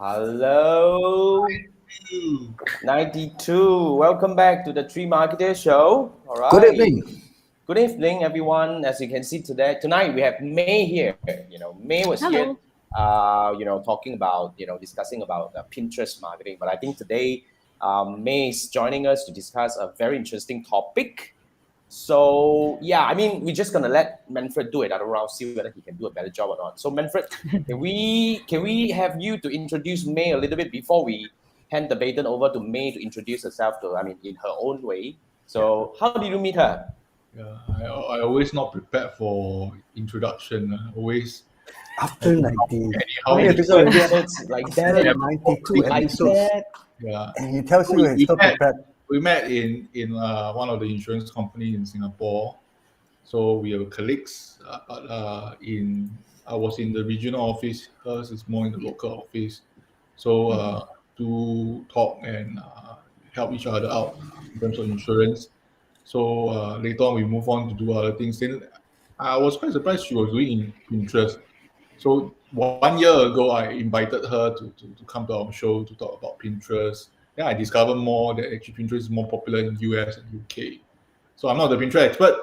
Hello, 92. Welcome back to the Three Marketeers Show. All Good right. evening. Good evening, everyone. As you can see tonight we have May here. May was here, Hello. talking about, discussing about Pinterest marketing. But I think today, May is joining us to discuss a very interesting topic. So yeah, I mean, we're just gonna let Manfred do it. I don't know, see whether he can do a better job or not. So Manfred, can we have you to introduce May a little bit before we hand the baton over to May to introduce herself to, I mean, in her own way. So how did you meet her? Yeah, I always not prepared for introduction. Always After 90, how anyhow. many episodes already? Episodes like that, After 92 like episodes, that. Yeah, and he tells you he's we not met. prepared. We met in one of the insurance companies in Singapore. So we were colleagues. But I was in the regional office. Hers is more in the local office. So to talk and help each other out in terms of insurance. So later on, we move on to do other things. Then I was quite surprised she was doing Pinterest. So 1 year ago, I invited her to come to our show to talk about Pinterest. Then I discovered more that actually Pinterest is more popular in US and UK. So I'm not the Pinterest expert.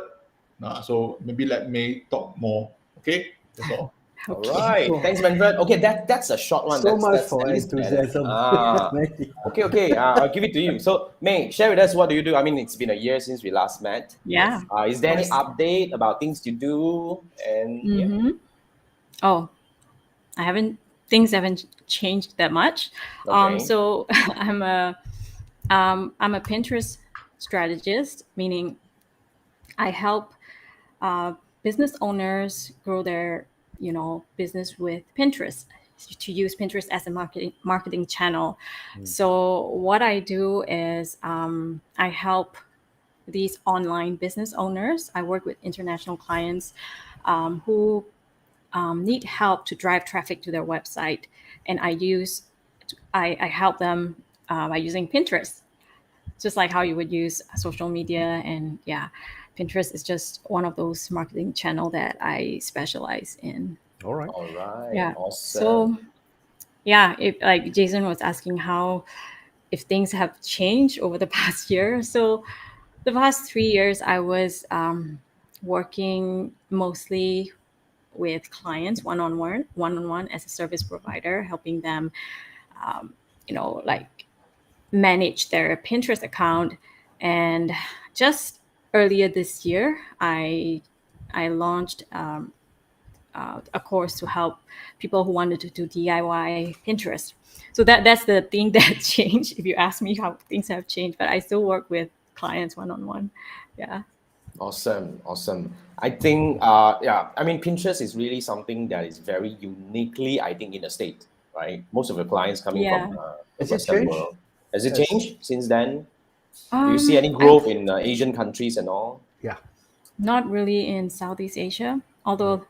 So maybe let May talk more. Okay, that's all. All Okay. right. So- Thanks, Manfred. Okay, that's a short one. So that's much that's for at least better. enthusiasm. Okay. I'll give it to you. So, May, share with us what do you do? I mean, it's been a year since we last met. Yeah. Is there any Of course. update about things you do? And yeah. Mm-hmm. Oh, things haven't changed that much. Okay. So I'm a Pinterest strategist, meaning I help business owners grow their business with Pinterest, to use Pinterest as a marketing channel. So what I do is I help these online business owners. I work with international clients who need help to drive traffic to their website, and I help them by using Pinterest, just like how you would use social media. And yeah, Pinterest is just one of those marketing channel that I specialize in. All right. All right. Yeah. Awesome. So yeah, if like Jason was asking how if things have changed over the past year. So the past 3 years, I was working mostly with clients one-on-one as a service provider, helping them, like manage their Pinterest account. And just earlier this year, I launched a course to help people who wanted to do DIY Pinterest. So that's the thing that changed. If you ask me how things have changed, but I still work with clients one-on-one. Yeah. Awesome. I think, I mean, Pinterest is really something that is very uniquely, I think, in the state, right? Most of the clients coming Yeah. from the Has it Western changed? world. Has it Yes. changed since then? Do you see any I growth in Asian countries and all? Yeah. Not really in Southeast Asia, although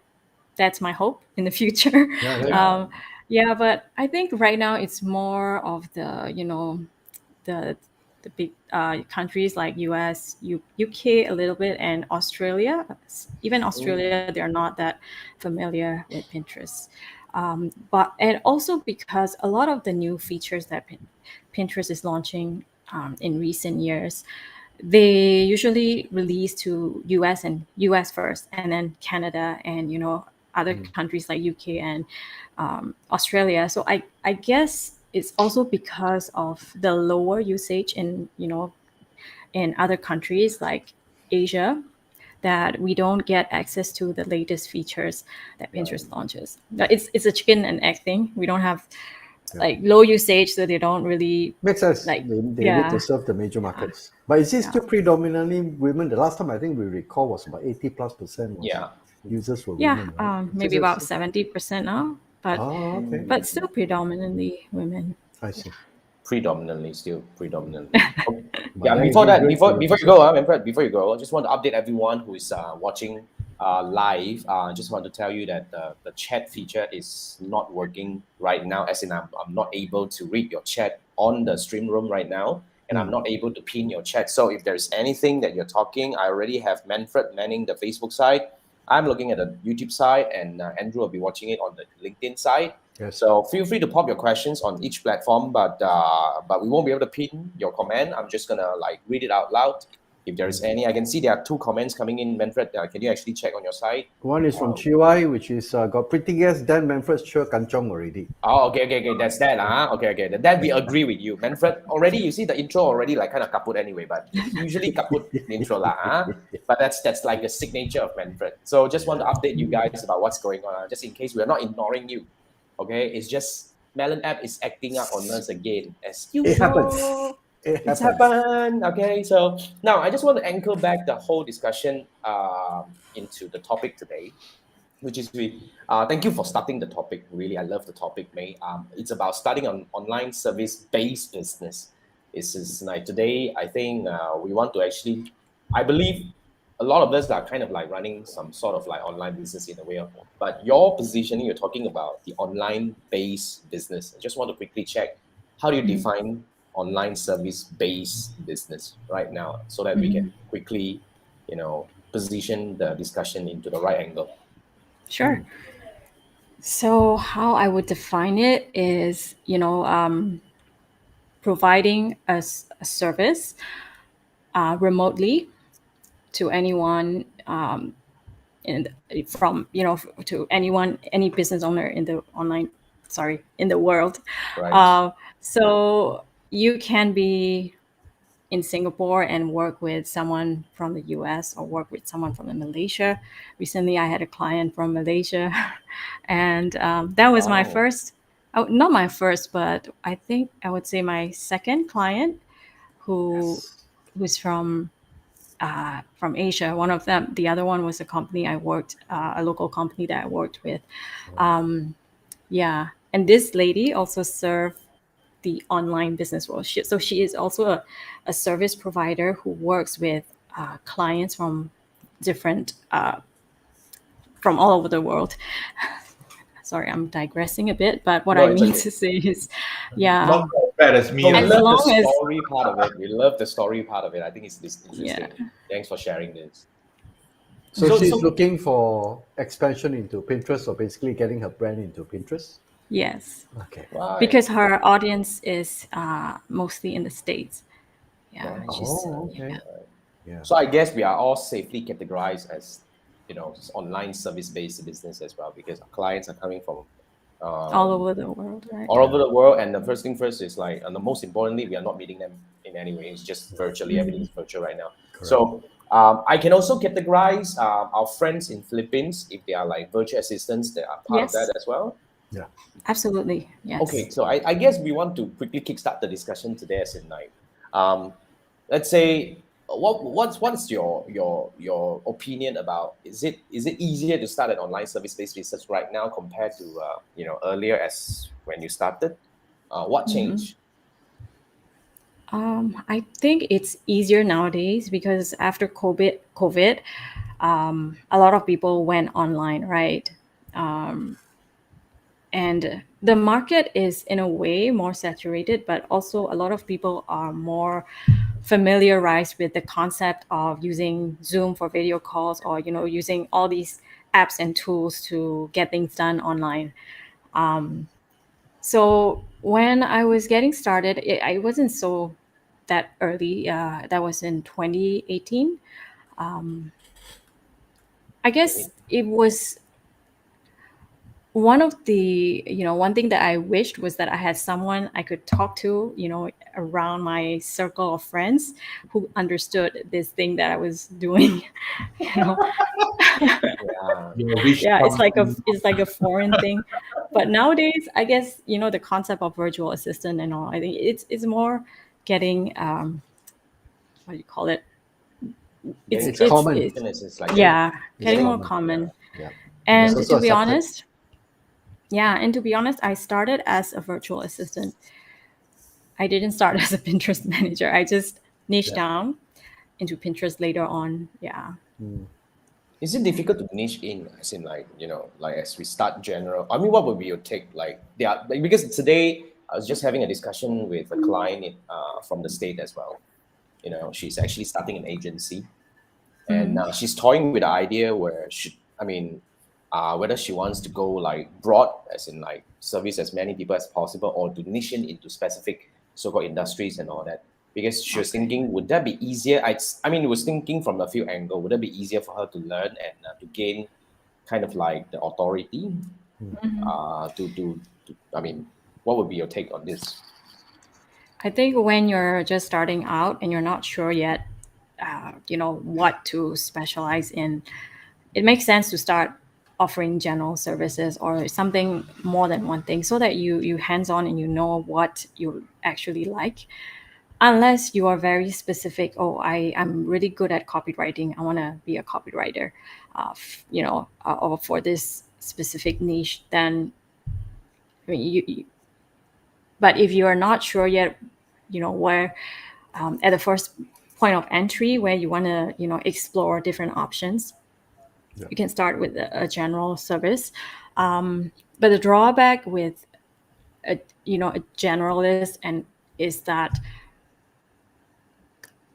that's my hope in the future. Yeah. Yeah. Yeah, but I think right now it's more of the big countries like US, UK a little bit, and Australia. Even Australia, they're not that familiar with Pinterest. But and also because a lot of the new features that Pinterest is launching in recent years, they usually release to US first, and then Canada, and other countries like UK and Australia. So I guess it's also because of the lower usage in other countries like Asia, that we don't get access to the latest features that Pinterest launches. But it's a chicken and egg thing. We don't have like low usage, so they don't really Makes sense. like They need yeah. to serve the major markets. But is it still predominantly women? The last time I think we recall was about 80+% was Yeah. users were Yeah, women. Right? maybe about 70% now, but Oh, okay. but still predominantly women. I see. Still predominantly. Okay. Yeah, then before it'd that, be great before to you go, Manfred, before you go, I just want to update everyone who is watching live. I just want to tell you that the chat feature is not working right now, as in I'm not able to read your chat on the stream room right now, and I'm not able to pin your chat. So if there's anything that you're talking, I already have Manfred manning the Facebook side. I'm looking at the YouTube side, and Andrew will be watching it on the LinkedIn side. Yes. So feel free to pop your questions on each platform, but we won't be able to pin your comment. I'm just gonna like read it out loud. If there is any, I can see there are 2 comments coming in. Manfred, can you actually check on your side? One is from Chiwai, which is got pretty guess. Dan Manfred sure kanchong already. Oh, okay. That's that, Okay. That we agree with you, Manfred. Already, you see the intro already like kind of kaput anyway, but it's usually kaput the intro lah, But that's like a signature of Manfred. So just want to update you guys about what's going on, just in case we are not ignoring you. Okay, it's just Melon app is acting up on us again as It happens. usual. Happens. It's happened. Okay, so now I just want to anchor back the whole discussion into the topic today, which is thank you for starting the topic. Really, I love the topic, May. It's about starting an online service-based business. This is like today, I think we want to actually, I believe a lot of us are kind of like running some sort of like online business in a way. But your positioning, you're talking about the online-based business. I just want to quickly check, how do you define online service-based business right now so that we can quickly, position the discussion into the right angle? Sure. So how I would define it is, providing a service remotely to anyone to anyone, any business owner in the in the world. Right. So you can be in Singapore and work with someone from the US or work with someone from Malaysia. Recently, I had a client from Malaysia, and that was my Wow. first, not my first, but I think I would say my second client who's from Asia. One of them, the other one was a company I worked, a local company that I worked with. Yeah, and this lady also served the online business world. So she is also a service provider who works with clients from different, from all over the world. Sorry, I'm digressing a bit, but what No, I it's mean okay. to say is, Not as bad as me. So we As love the long as- story part of it. We love the story part of it. I think it's interesting. Yeah. Thanks for sharing this. So, So- she's so- looking for expansion into Pinterest, or basically getting her brand into Pinterest. yes, Okay. Right. because her audience is mostly in the States. Yeah, Right. Okay. yeah. Yeah. So I guess we are all safely categorized as, online service-based business as well, because our clients are coming from All over the world, right? all over the world. And the first thing first is like, and the most importantly, we are not meeting them in any way. It's just virtually, everything is virtual right now. Correct. So I can also categorize our friends in Philippines, if they are like virtual assistants, they are part Yes. of that as well. Yeah. Absolutely, yes. Okay, so I guess we want to quickly kickstart the discussion today as in like, let's say, what's your opinion about, is it easier to start an online service-based business right now compared to earlier as when you started? What changed? I think it's easier nowadays because after COVID, a lot of people went online, right? And the market is in a way more saturated, but also a lot of people are more familiarized with the concept of using Zoom for video calls, or using all these apps and tools to get things done online. So when I was getting started, I wasn't so that early. That was in 2018. I guess it was one of the, one thing that I wished was that I had someone I could talk to, around my circle of friends who understood this thing that I was doing. Yeah. Your wish Yeah, comes it's like a foreign thing. But nowadays, I guess, the concept of virtual assistant and all, I think it's more getting, what do you call it? Getting common. It's like Yeah, It's getting more common, common. Yeah. And It's also to be accepted. honest, yeah, and to be honest, I started as a virtual assistant. I didn't start as a Pinterest manager. I just niched down into Pinterest later on. Yeah. Is it difficult to niche in, as in like, like as we start general? I mean, what would be your take? Like, because today I was just having a discussion with a client from the state as well. She's actually starting an agency, and she's toying with the idea where whether she wants to go like broad, as in like service as many people as possible, or to niche in into specific so-called industries and all that. Because she was Okay. thinking, would that be easier? I mean, it was thinking from a few angles. Would that be easier for her to learn and to gain kind of like the authority? I mean, what would be your take on this? I think when you're just starting out and you're not sure yet, what to specialize in, it makes sense to start offering general services or something more than one thing, so that you hands on and you know what you actually like. Unless you are very specific, oh, I'm really good at copywriting, I want to be a copywriter, or for this specific niche, then I mean, but if you are not sure yet, where at the first point of entry where you want to explore different options, you can start with a general service. But the drawback with a generalist and is that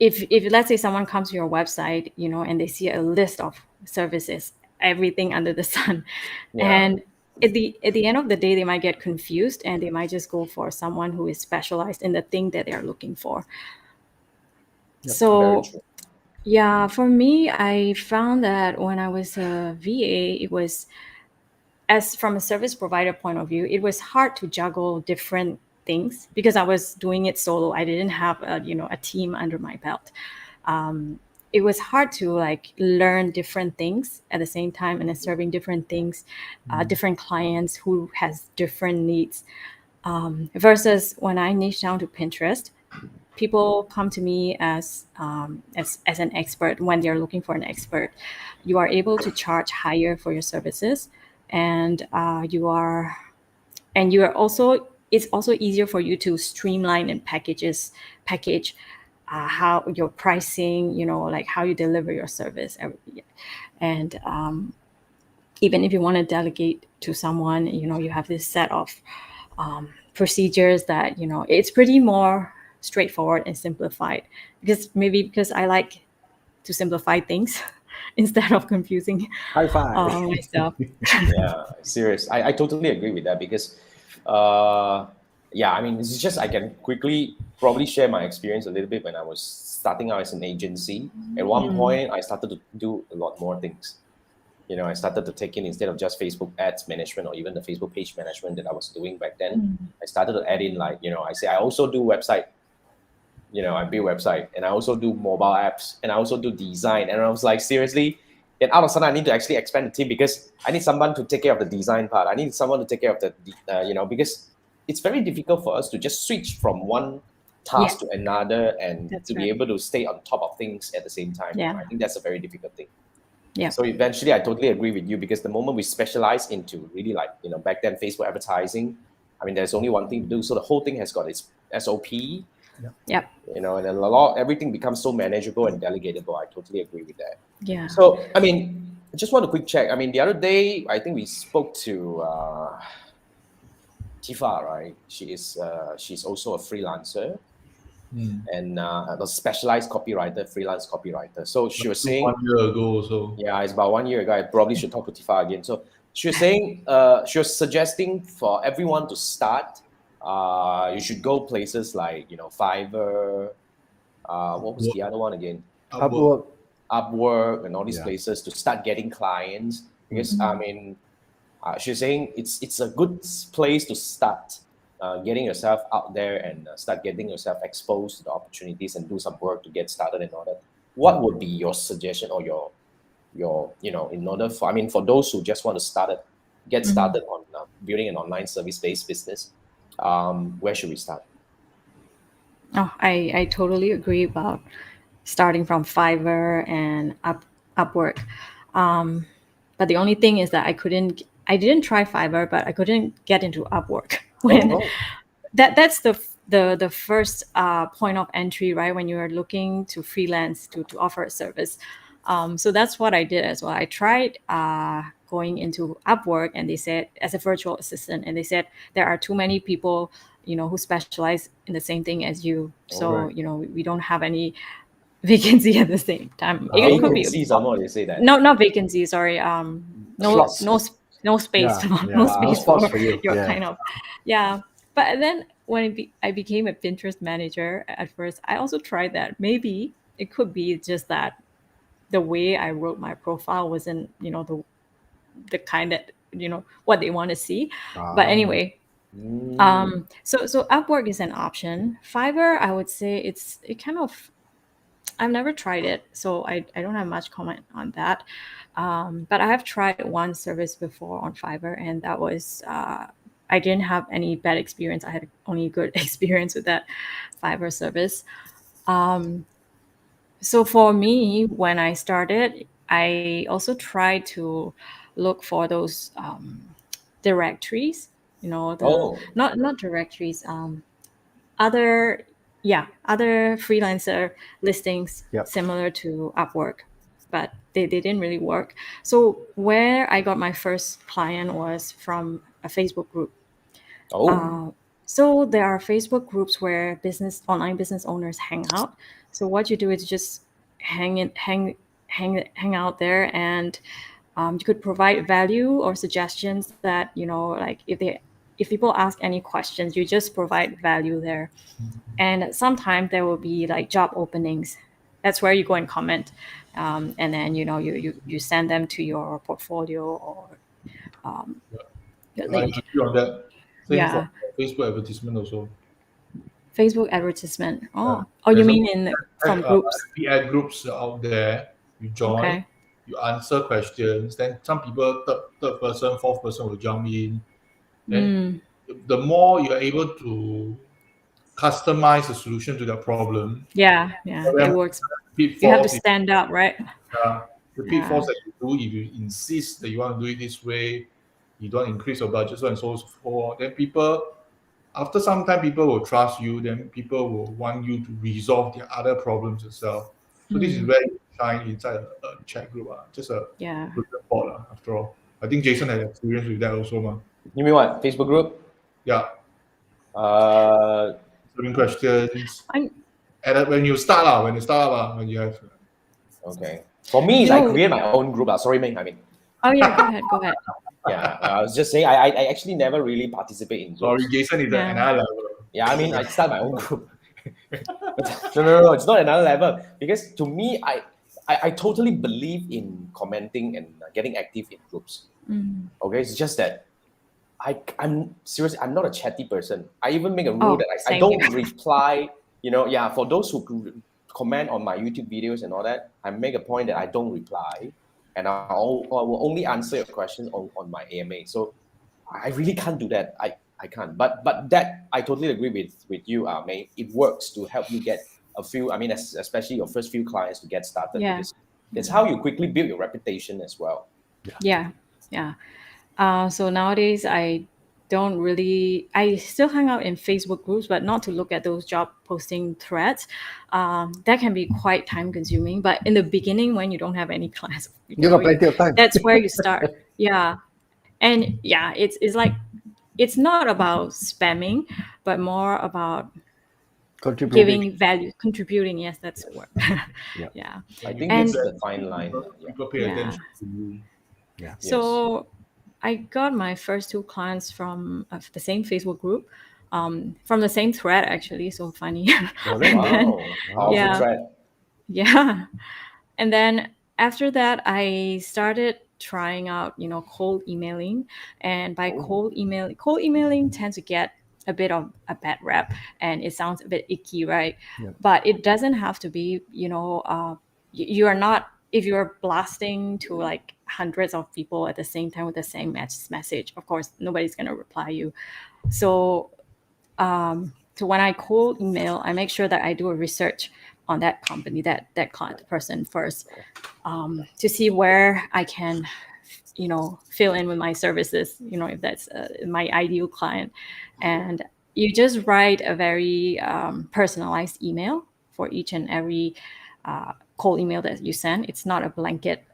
if let's say someone comes to your website, and they see a list of services, everything under the sun, Yeah. and at the end of the day, they might get confused and they might just go for someone who is specialized in the thing that they are looking for. Very So true. yeah, for me, I found that when I was a VA, it was, as from a service provider point of view, it was hard to juggle different things because I was doing it solo. I didn't have a team under my belt. It was hard to like learn different things at the same time, and then serving different things, different clients who has different needs. Versus when I niche down to Pinterest, people come to me as an expert. When they're looking for an expert, you are able to charge higher for your services, and you are also, it's also easier for you to streamline and package how your pricing, like how you deliver your service. And even if you want to delegate to someone, you have this set of procedures that, it's pretty more straightforward and simplified, because I like to simplify things instead of confusing High five. myself. Yeah, serious. I totally agree with that because, yeah, I mean, it's just I can quickly probably share my experience a little bit when I was starting out as an agency. At one point, I started to do a lot more things. I started to take in, instead of just Facebook ads management or even the Facebook page management that I was doing back then, I started to add in like, I say I also do website. I build website, and I also do mobile apps, and I also do design. And I was like, seriously? And out of a sudden, I need to actually expand the team because I need someone to take care of the design part. I need someone to take care of because it's very difficult for us to just switch from one task to another and That's to be right. able to stay on top of things at the same time. Yeah. I think that's a very difficult thing. Yeah. So eventually, I totally agree with you because the moment we specialize into really like, back then Facebook advertising, I mean, there's only one thing to do. So the whole thing has got its SOP, Yep. and everything becomes so manageable and delegatable. I totally agree with that. Yeah. So, I mean, I just want a quick check. I mean, the other day, I think we spoke to Tifa, right? She's also a freelancer and a specialized copywriter, freelance copywriter. So she was saying, 1 year ago or so. yeah, it's about 1 year ago. I probably should talk to Tifa again. So she was saying, she was suggesting for everyone to start. You should go places like Fiverr. What was the other one again? Upwork. Upwork and all these Yeah. places to start getting clients. Because I mean, she's saying it's a good place to start getting yourself out there and start getting yourself exposed to the opportunities and do some work to get started and all that. What would be your suggestion or your in order for, I mean, for those who just want to get started on building an online service-based business, where should we start? Oh, I totally agree about starting from Fiverr and Upwork. But the only thing is that I didn't try Fiverr, but I couldn't get into Upwork when Oh, that's the first point of entry, right? When you are looking to freelance to offer a service. So that's what I did as well. I tried going into Upwork, and they said, as a virtual assistant, and they said there are too many people, who specialize in the same thing as you. So, Right. we don't have any vacancy at the same time. It could be vacancies are more, they say that. no, not vacancy. Sorry, no Slots. no space, Yeah, no yeah. No space spots for for you, your yeah. kind of, yeah. But then when I became a Pinterest manager at first, I also tried that. Maybe it could be just that the way I wrote my profile wasn't, the kind that, what they want to see. But anyway, so Upwork is an option. Fiverr, I would say it kind of, I've never tried it, so I don't have much comment on that. But I have tried one service before on Fiverr, and that was, I didn't have any bad experience. I had only good experience with that Fiverr service. So for me, when I started, I also tried to look for those directories. The Oh, not directories. Other other freelancer listings Yep. similar to Upwork, but they didn't really work. So where I got my first client was from a Facebook group. oh, So there are Facebook groups where online business owners hang out. So what you do is just hang out there, and you could provide value or suggestions that, like if people ask any questions, you just provide value there. And sometimes there will be like job openings. That's where you go and comment, and then you send them to your portfolio or your I link. agree on that. Same for Yeah, Facebook advertisement also. Facebook advertisement. Yeah. Oh, you There's a mean from groups? FB groups out there. You join, Okay. you answer questions. Then some people, third person, fourth person will jump in. Then Mm, the more you're able to customize the solution to their problem, yeah, it then works. You have to pitfalls, stand out, right? the Yeah. pitfalls that you do if you insist that you want to do it this way, you don't increase your budget, so and so forth. Then people, after some time, people will trust you. Then people will want you to resolve their other problems yourself. So this is where you shine inside a chat group. Just a Yeah. good report, after all. I think Jason had experience with that also. you mean what? Facebook group? Yeah, Uh, answering questions. I And when you start, when you have okay. For me, you is I know. create my own group. Sorry, Ming. I mean, Oh yeah, go ahead. Go ahead. yeah. I was just saying, I actually never really participate in sorry, groups. Jason is at Yeah. another level. Yeah, I mean, I start my own group. No, it's not another level because to me, I totally believe in commenting and getting active in groups. Okay, it's just that I'm seriously, I'm not a chatty person. I even make a rule Oh, that I same here. don't reply. Yeah, for those who comment on my YouTube videos and all that, I make a point that I don't reply, and I will only answer your questions on my AMA. So I really can't do that. I can't. But that I totally agree with you, May. It works to help you get a few. I mean, especially your first few clients to get started Yeah. because it's how you quickly build your reputation as well. Yeah. So nowadays I don't really. I still hang out in Facebook groups, but not to look at those job posting threads. That can be quite time consuming. But in the beginning, when you don't have any class, You got plenty of time. that's where you start. Yeah, and yeah, it's like it's not about spamming, but more about Contributing. giving value, contributing. Yes, that's the word. Yeah. Yeah. I think And that's the fine line. Yeah. People pay Yeah. attention to you. Yeah. So I got my first two clients from the same Facebook group, from the same thread actually. So funny. Oh, that's And then- Wow, powerful Yeah. thread. Yeah. And then after that, I started trying out, cold emailing. And by cold emailing tends to get a bit of a bad rap, and it sounds a bit icky, right? Yep. But it doesn't have to be, you are not, if you're blasting to like hundreds of people at the same time with the same message, of course, nobody's going to reply you. So so when I cold email, I make sure that I do a research on that company, that client person first, to see where I can, fill in with my services. If that's my ideal client, and you just write a very personalized email for each and every cold email that you send. It's not a blanket.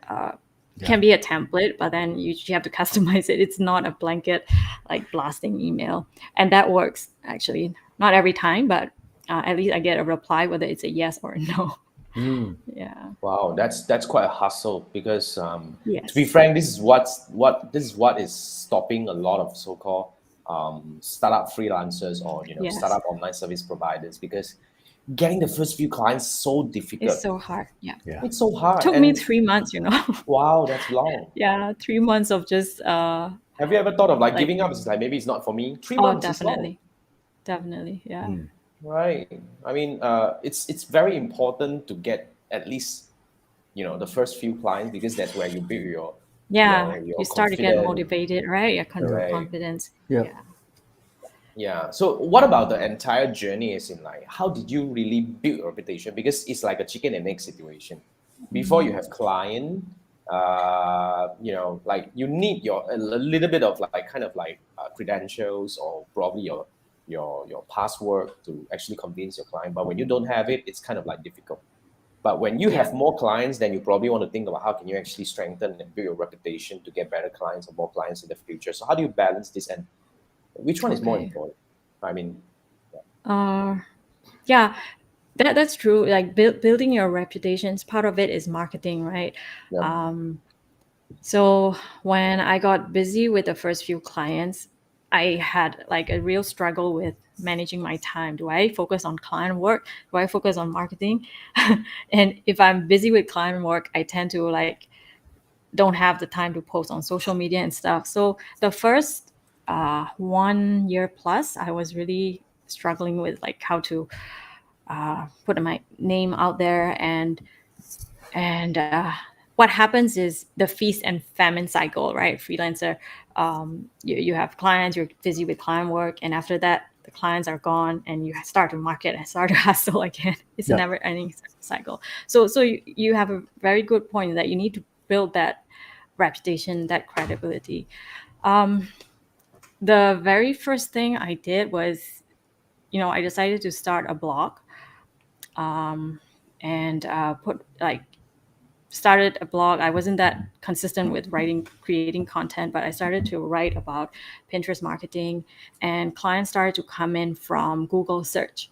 Can be a template, but then you have to customize it. It's not a blanket like blasting email, and that works actually. Not every time, but at least I get a reply whether it's a yes or a no. Yeah. Wow, that's quite a hustle because to be Yes. frank, this is what is stopping a lot of so-called startup freelancers or Yes. startup online service providers, because getting the first few clients is so difficult. It's so hard. Yeah. Yeah. It's so hard. Took me And 3 months, wow, that's long. Yeah, 3 months of just Have you ever thought of like like giving up? It's like maybe it's not for me. Three oh, months is long. definitely. Yeah. Right. I mean, it's very important to get at least the first few clients, because that's where you build your Yeah, your you start to get confidence. motivated, right? Your Right. confidence. Yeah. Yeah. Yeah. So what about the entire journey? Is in like, how did you really build a reputation? Because it's like a chicken and egg situation. Before you have client, like you need a little bit of like kind of like credentials, or probably your password to actually convince your client. But when you don't have it, it's kind of like difficult. But when you Yeah. have more clients, then you probably want to think about how can you actually strengthen and build your reputation to get better clients or more clients in the future. So how do you balance this, and which one is more Okay. important? I mean, Yeah, that's true. Like building your reputations, part of it is marketing, right? yeah. So when I got busy with the first few clients, I had like a real struggle with managing my time. Do I focus on client work? Do I focus on marketing? And if I'm busy with client work, I tend to like don't have the time to post on social media and stuff. So the first 1 year plus, I was really struggling with like how to put my name out there, and what happens is the feast and famine cycle, right? Freelancer, you have clients, you're busy with client work, and after that the clients are gone and you start to market and start to hustle again. It's a Yeah. never ending cycle. So you have a very good point that you need to build that reputation, that credibility. The very first thing I did was, I decided to start a blog, and put like started a blog. I wasn't that consistent with creating content, but I started to write about Pinterest marketing, and clients started to come in from Google search.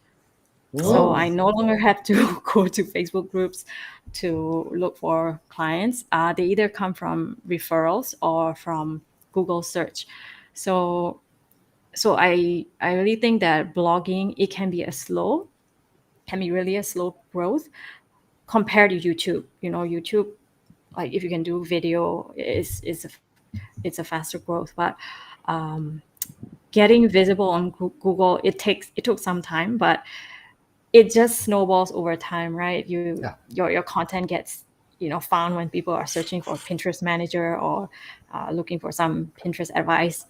So Oh. I no longer have to go to Facebook groups to look for clients. They either come from referrals or from Google search. So I really think that blogging, it can be really a slow growth compared to YouTube. YouTube, like if you can do video, it's a faster growth. But getting visible on Google, it took some time, but it just snowballs over time, right? Yeah. Your content gets found when people are searching for Pinterest manager, or looking for some Pinterest advice.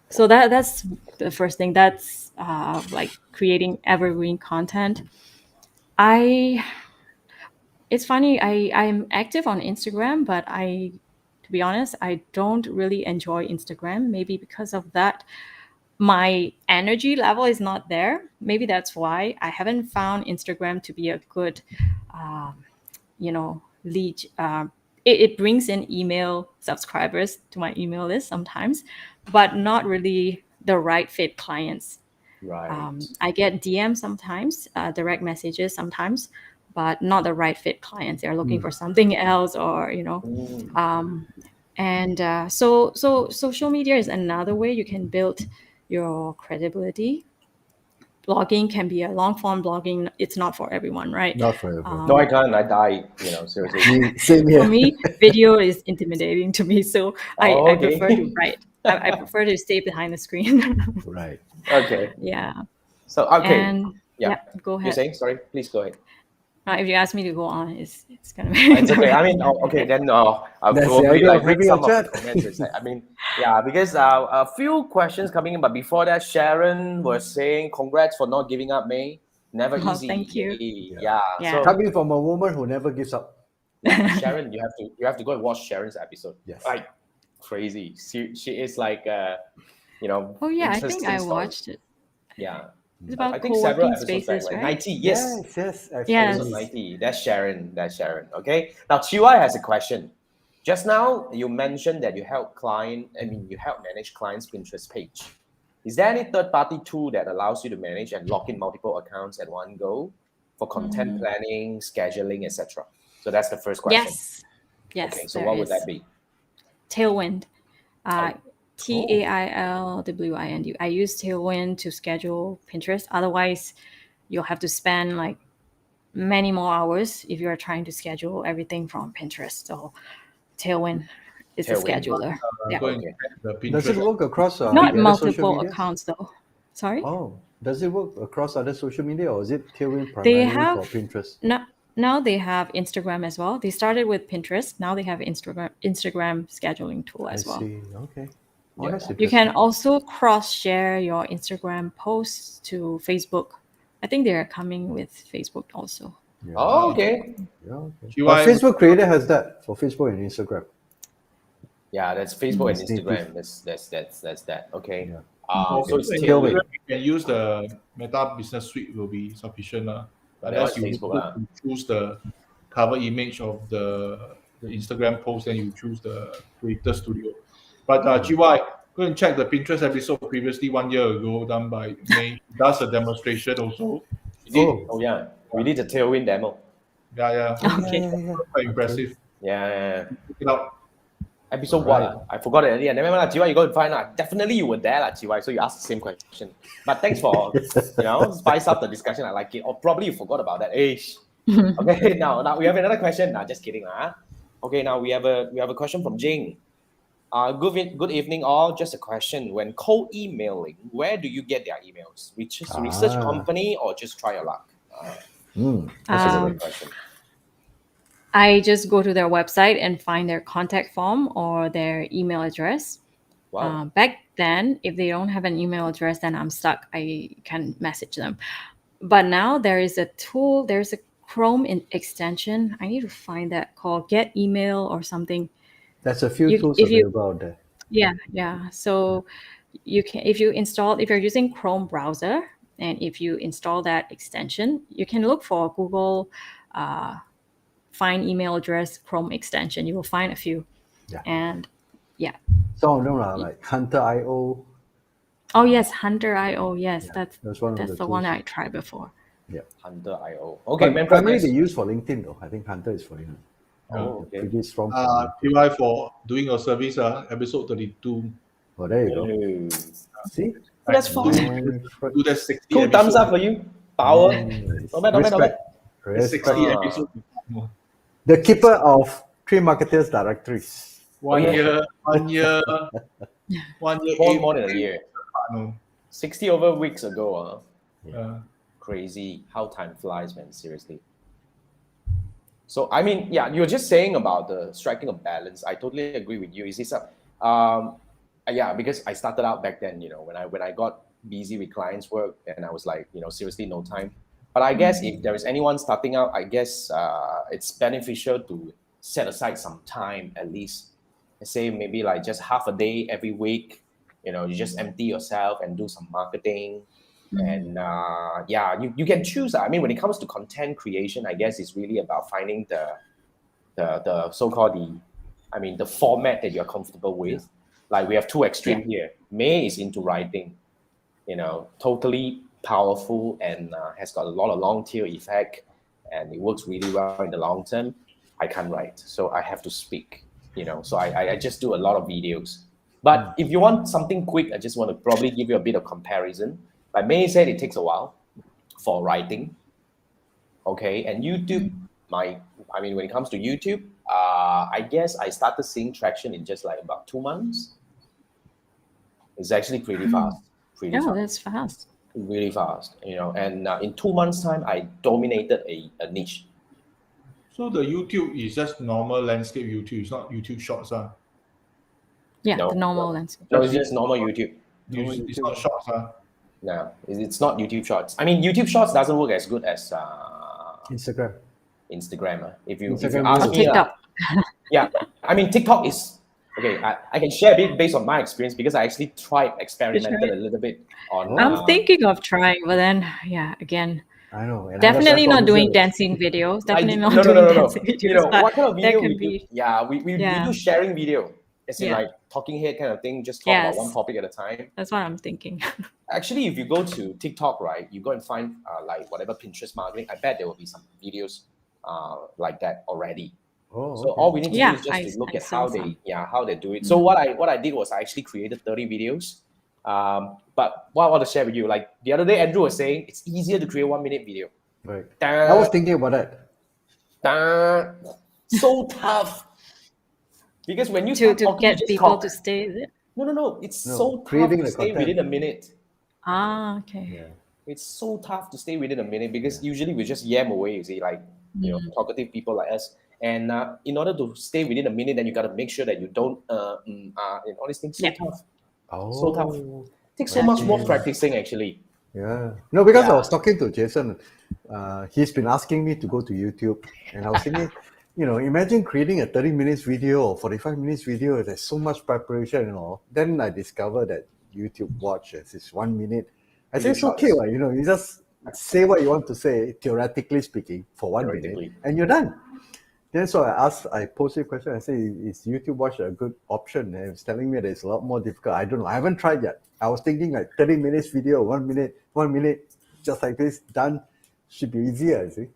So that's the first thing. That's like creating evergreen content. I It's funny. I'm active on Instagram, but to be honest, I don't really enjoy Instagram. Maybe because of that, my energy level is not there. Maybe that's why I haven't found Instagram to be a good, lead. It brings in email subscribers to my email list sometimes, but not really the right fit clients. Right. I get DMs sometimes, direct messages sometimes, but not the right fit clients. They're looking for something else, or Mm. and so social media is another way you can build your credibility. Blogging can be a long form blogging. It's not for everyone, right? Not forever. No, I can't. I die. Seriously. Same For here. me, video is intimidating to me, so Oh, I okay. prefer to write. I prefer to stay behind the screen. Right. Okay. Yeah, So okay. and Yeah. yeah, go You're ahead. saying? Sorry. Please go ahead. If you ask me to go on, it's gonna be It's okay. I mean, okay, then I'll That's the probably idea like of read having a some of the chat. comments. It's like, I mean, yeah, because a few questions coming in, but before that, Sharon was saying, "Congrats for not giving up, May. Never Oh, easy." thank you. Yay. Yeah. Yeah. Yeah. So Coming from a woman who never gives up. yeah, Sharon, you have to go and watch Sharon's episode. Yes. Like crazy. She is like Oh yeah, I think interesting I story. watched it. Yeah. It's I about think several co-working episodes back, spaces, like right? 90. Yes. Yes. I've Yes. Episode 90. That's Sharon. That's Sharon. Okay. Now Chiwa has a question. Just now you mentioned that you help manage clients' Pinterest page. Is there any third-party tool that allows you to manage and lock in multiple accounts at one go? for content planning, scheduling, etc.? So that's the first question. Yes. Okay, so there what would that is. be? Tailwind. Oh. Tailwind. I use Tailwind to schedule Pinterest. Otherwise, you'll have to spend like many more hours if you're trying to schedule everything from Pinterest. So Tailwind is a Tailwind. scheduler. Yeah. Go and Okay. check the Does it Pinterest. work across Not the other social multiple medias? accounts though. Sorry? Oh, does it work across other social media, or is it Tailwind They primarily have for Pinterest? now they have Instagram as well. They started with Pinterest. Now they have Instagram scheduling tool as well. see. Okay. Oh, Yeah. that's You can interesting. also cross share your Instagram posts to Facebook. I think they are coming with Facebook also. Yeah. Oh, okay. Yeah, okay. QI Facebook Creator has that for Facebook and Instagram. Yeah, that's Facebook and It's native. Instagram. That's that. Okay. Yeah. So it's Okay. Tailwind. You can use the Meta Business Suite will be sufficient. Unless That's you Facebook, need to choose the cover image of the Instagram post, then you choose the Creator Studio. But GY, go and check the Pinterest episode previously 1 year ago done by May. That's a demonstration also. We did. Oh yeah, we did a Tailwind demo. Yeah. Okay. Yeah. Quite impressive. Yeah. Check it out. Episode Alright. what? I forgot it already. Never mind, GY, you go and find out. Definitely you were there, GY. So you asked the same question. But thanks for spice up the discussion. I like it. Or probably you forgot about that. Ish. Okay, now we have another question. Nah, just kidding. Okay, now we have a question from Jing. Good evening, all. Just a question. When cold emailing, where do you get their emails? Which is research company or just try your luck? That's a great question. I just go to their website and find their contact form or their email address. Wow. Back then, if they don't have an email address, then I'm stuck. I can message them. But now there is a tool, there's a Chrome extension. I need to find that called Get Email or something. There's a few tools available out there. Yeah. So you can, if you're using Chrome browser, and if you install that extension, you can look for Google find email address Chrome extension. You will find a few. Yeah. And yeah. Some of them are like Hunter.io. Oh yes, Hunter.io. Yes, that's one of that's the the one tools. I tried before. Yeah. Hunter.io. Okay, But man. primarily they use for LinkedIn though. I think Hunter is for LinkedIn. Oh, okay. Pretty strong. for QI for doing your service, episode 32. Oh, there you go. Hey. See? That's fun. Do that 60 Two thumbs up for you. Power. Nice. Not bad. Respect. 60 Ah. episode. The keeper of 3 Marketeers directories. 1 yeah. year, 1 year, 1 year, More than a year. No. 60 over weeks ago. Yeah. Crazy how time flies, man. Seriously. So I mean, yeah, you're just saying about the striking a balance. I totally agree with you. Is this yeah, because I started out back then, when I got busy with clients' work, and I was like, seriously, no time. But I guess if there is anyone starting out, I guess it's beneficial to set aside some time at least. Say maybe like just half a day every week. You just empty yourself and do some marketing. And yeah, you can choose. I mean, when it comes to content creation, I guess it's really about finding the so-called the format that you're comfortable with. Like we have two extremes here. May is into writing, totally powerful and has got a lot of long tail effect, and it works really well in the long term. I can't write, so I have to speak. So I just do a lot of videos. But if you want something quick, I just want to probably give you a bit of comparison. Like May said, it takes a while for writing. Okay, and YouTube, when it comes to YouTube, I guess I started seeing traction in just like about 2 months. It's actually pretty fast. That's fast. Really fast, and in 2 months' time, I dominated a niche. So the YouTube is just normal landscape YouTube. It's not YouTube Shorts. Yeah, No, the normal landscape. No, it's just normal YouTube. It's not Shorts. No, it's not YouTube Shorts. I mean, YouTube Shorts doesn't work as good as Instagram. Instagram. If you Instagram ask will. me, TikTok. yeah, I mean TikTok is okay. I can share a bit based on my experience because I actually experimented a little bit on. I'm thinking of trying, but then again, I know. And definitely not doing that. dancing videos. Definitely not no. doing dancing videos. but What kind of video there we can do? be. Yeah, we Yeah. do sharing video. As in Yeah. like talking head kind of thing, just talk about one Yes. topic at a time. That's what I'm thinking. Actually, if you go to TikTok, right, you go and find like whatever Pinterest marketing, I bet there will be some videos like that already. Oh, So okay. all we need to do Yeah, is just to look I at saw how some. they do it. So what I did was I actually created 30 videos. But what I want to share with you, like the other day, Andrew was saying it's easier to create 1 minute video. Right. I was thinking about that. So tough. Because when you To start talking, you get just people talk. to stay, is it? No. It's No, so tough creating to the stay content. within a minute. Ah, okay. Yeah. It's so tough to stay within a minute because usually we just yam away, you see, like, talkative people like us. And in order to stay within a minute, then you got to make sure that you don't, and all these things. So Yeah. tough. Oh. So tough. Takes so I much more see. practicing, actually. Yeah. No, because I Yeah. was talking to Jason. He's been asking me to go to YouTube. And I was thinking, imagine creating a 30 minutes video or 45 minutes video. There's so much preparation and all. Then I discovered that YouTube Watch is 1 minute. I said, YouTube it's okay. Shorts. Like, you just say what you want to say, theoretically speaking, for 1 minute. Theoretically. And you're done. Then so I posted a question. I say, is YouTube Watch a good option? And it's telling me that it's a lot more difficult. I don't know. I haven't tried yet. I was thinking like 30 minutes video, 1 minute, just like this, done. Should be easier, you see.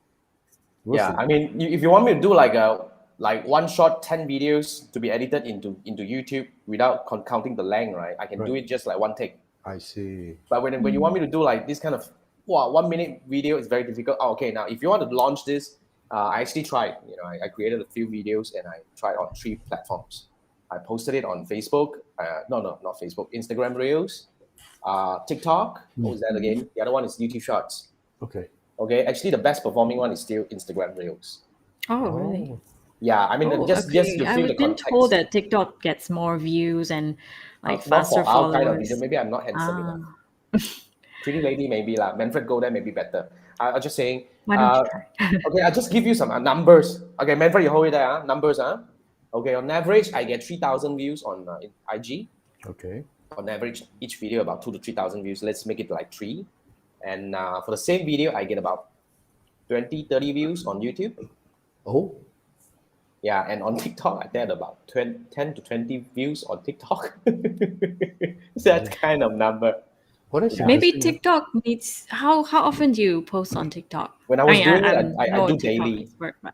We'll Yeah, see. I mean, if you want me to do like one shot 10 videos to be edited into YouTube without counting the length, right? I can do Right. it just like one take. I see. But when you want me to do like this kind of 1 minute video, it's very difficult. Oh, okay, now if you want to launch this, I actually tried. I created a few videos and I tried on 3 platforms. I posted it on Facebook. No, not Facebook. Instagram Reels, TikTok. What was that again? The other one is YouTube Shorts. Okay. Okay, actually the best performing one is still Instagram Reels. Oh, really? Oh, Yeah, I mean just to Okay. feel the I've been context. told that TikTok gets more views and like Not faster for our kind of followers. video. Maybe I'm not handsome enough. Pretty lady maybe lah. Manfred go there maybe better. I'm just saying. Why don't you try? Okay, I'll just give you some numbers. Okay, Manfred, you hold it there. Numbers, Okay, on average, I get 3,000 views on IG. okay. On average, each video about 2,000 to 3,000 views. Let's make it like 3. And for the same video, I get about 20, 30 views on YouTube. Oh, Yeah, and on TikTok, I get about 10 to 20 views on TikTok. That kind of number. what is Maybe interesting? TikTok needs how often do you post on TikTok? When I was doing it, I'm I no do TikTok daily. expert, but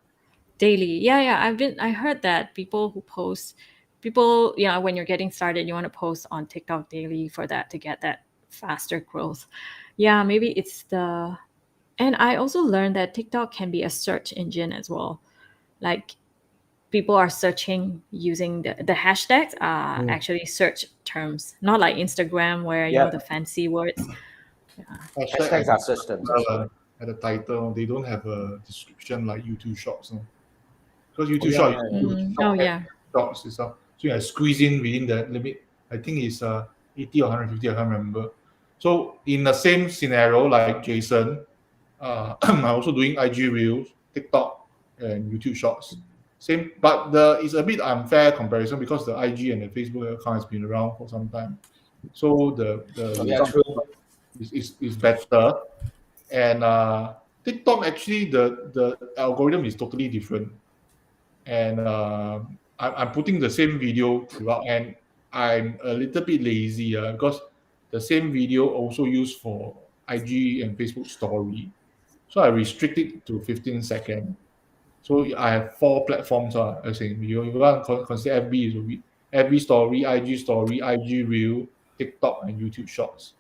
daily. Yeah. I heard that people who post when you're getting started, you want to post on TikTok daily for that to get that faster growth. Yeah, maybe it's and I also learned that TikTok can be a search engine as well. Like people are searching using the hashtags are actually search terms, not like Instagram where Yeah. the fancy words. Hashtags are search terms. At the title, they don't have a description like YouTube Shorts. No? Because YouTube yeah, Shorts, yeah. YouTube Oh yeah. Shorts itself. So I squeeze in within that limit. I think it's 80 or 150, I can't remember. So in the same scenario like Jason, I'm also doing IG Reels, TikTok, and YouTube Shorts. Same, but it's a bit unfair comparison because the IG and the Facebook account has been around for some time. So the Yeah, result true. is better. And TikTok actually the algorithm is totally different. And I'm putting the same video throughout, and I'm a little bit lazy because the same video also used for IG and Facebook story. So I restrict it to 15 seconds. So I have 4 platforms. I think you want to consider FB story, IG Reel, TikTok, and YouTube Shorts.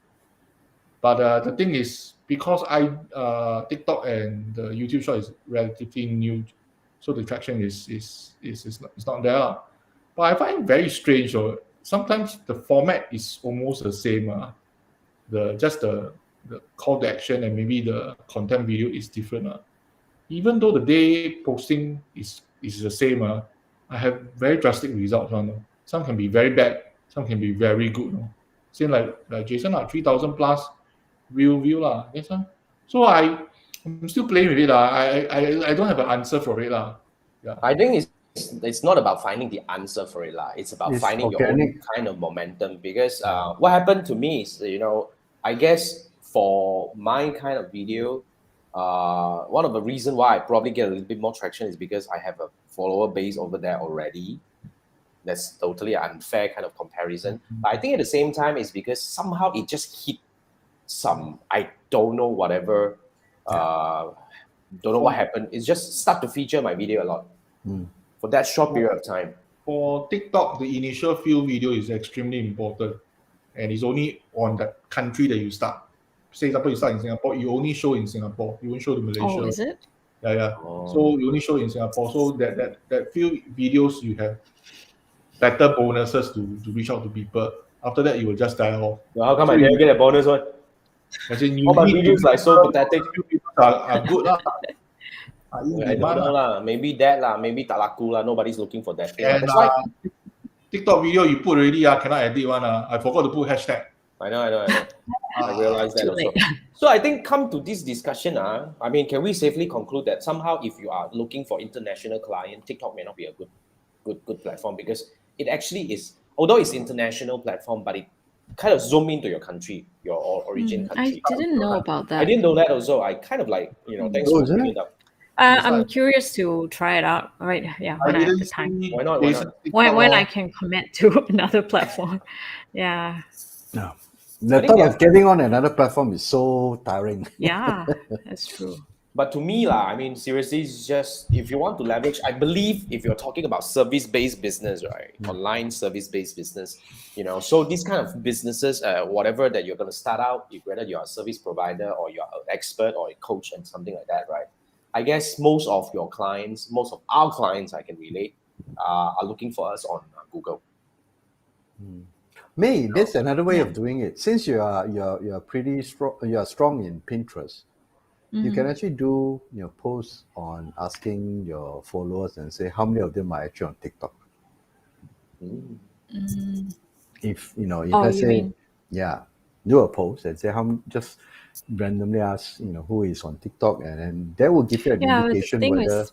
But the thing is, because TikTok and the YouTube Short is relatively new, so the traction is not there. Lah. But I find it very strange. Sometimes the format is almost the same. The call to action and maybe the content video is different. Even though the day posting is the same, I have very drastic results. Some can be very bad, some can be very good. Same like Jason, 3,000 plus view lah. Yes, so I'm still playing with it. I don't have an answer for it. Yeah. I think it's not about finding the answer for it lah. It's about It's finding your own organic. kind of momentum. Because what happened to me is, I guess for my kind of video, one of the reasons why I probably get a little bit more traction is because I have a follower base over there already. That's totally unfair kind of comparison. But I think at the same time, it's because somehow it just hit some, I don't know, whatever, don't know what happened. It's just start to feature my video a lot for that short period of time. For TikTok, the initial few video is extremely important, and it's only on that country that you start. Say, example, you start in Singapore, you only show in Singapore. You won't show to Malaysia. Oh, is it? Yeah. Oh. So you only show in Singapore. So that few videos you have better bonuses to reach out to people. After that, you will just die off. Well, how come So I didn't get a bonus one? As in, you All my need videos to like so pathetic. few people are good lah. I don't know lah. Maybe that lah. Maybe tak laku lah. Nobody's looking for that thing. And That's why TikTok video you put already cannot edit one. I forgot to put hashtag. I know. I realized that Too also. late. So I think come to this discussion, I mean, can we safely conclude that somehow if you are looking for international client, TikTok may not be a good platform because it actually is, although it's international platform, but it kind of zoom into your country, your origin country. I didn't know about that. I didn't know that also. I kind of like, thanks Oh, for is it? bringing it up. I'm curious to try it out. Right? Yeah, when I have the time. Why not? When I can commit to another platform. Yeah. No. The thought of getting on another platform is so tiring. Yeah, that's true. But to me, I mean, seriously, it's just if you want to leverage, I believe if you're talking about service-based business, right? Online service-based business, so these kind of businesses, whatever that you're going to start out, whether you're a service provider or you're an expert or a coach and something like that, right? I guess most of our clients, I can relate, are looking for us on Google. May, there's another way of doing it. Since you're pretty strong, you're strong in Pinterest, you can actually do posts on asking your followers and say how many of them are actually on TikTok. If let's say do a post and say just randomly ask who is on TikTok, and then that will give you an indication whether.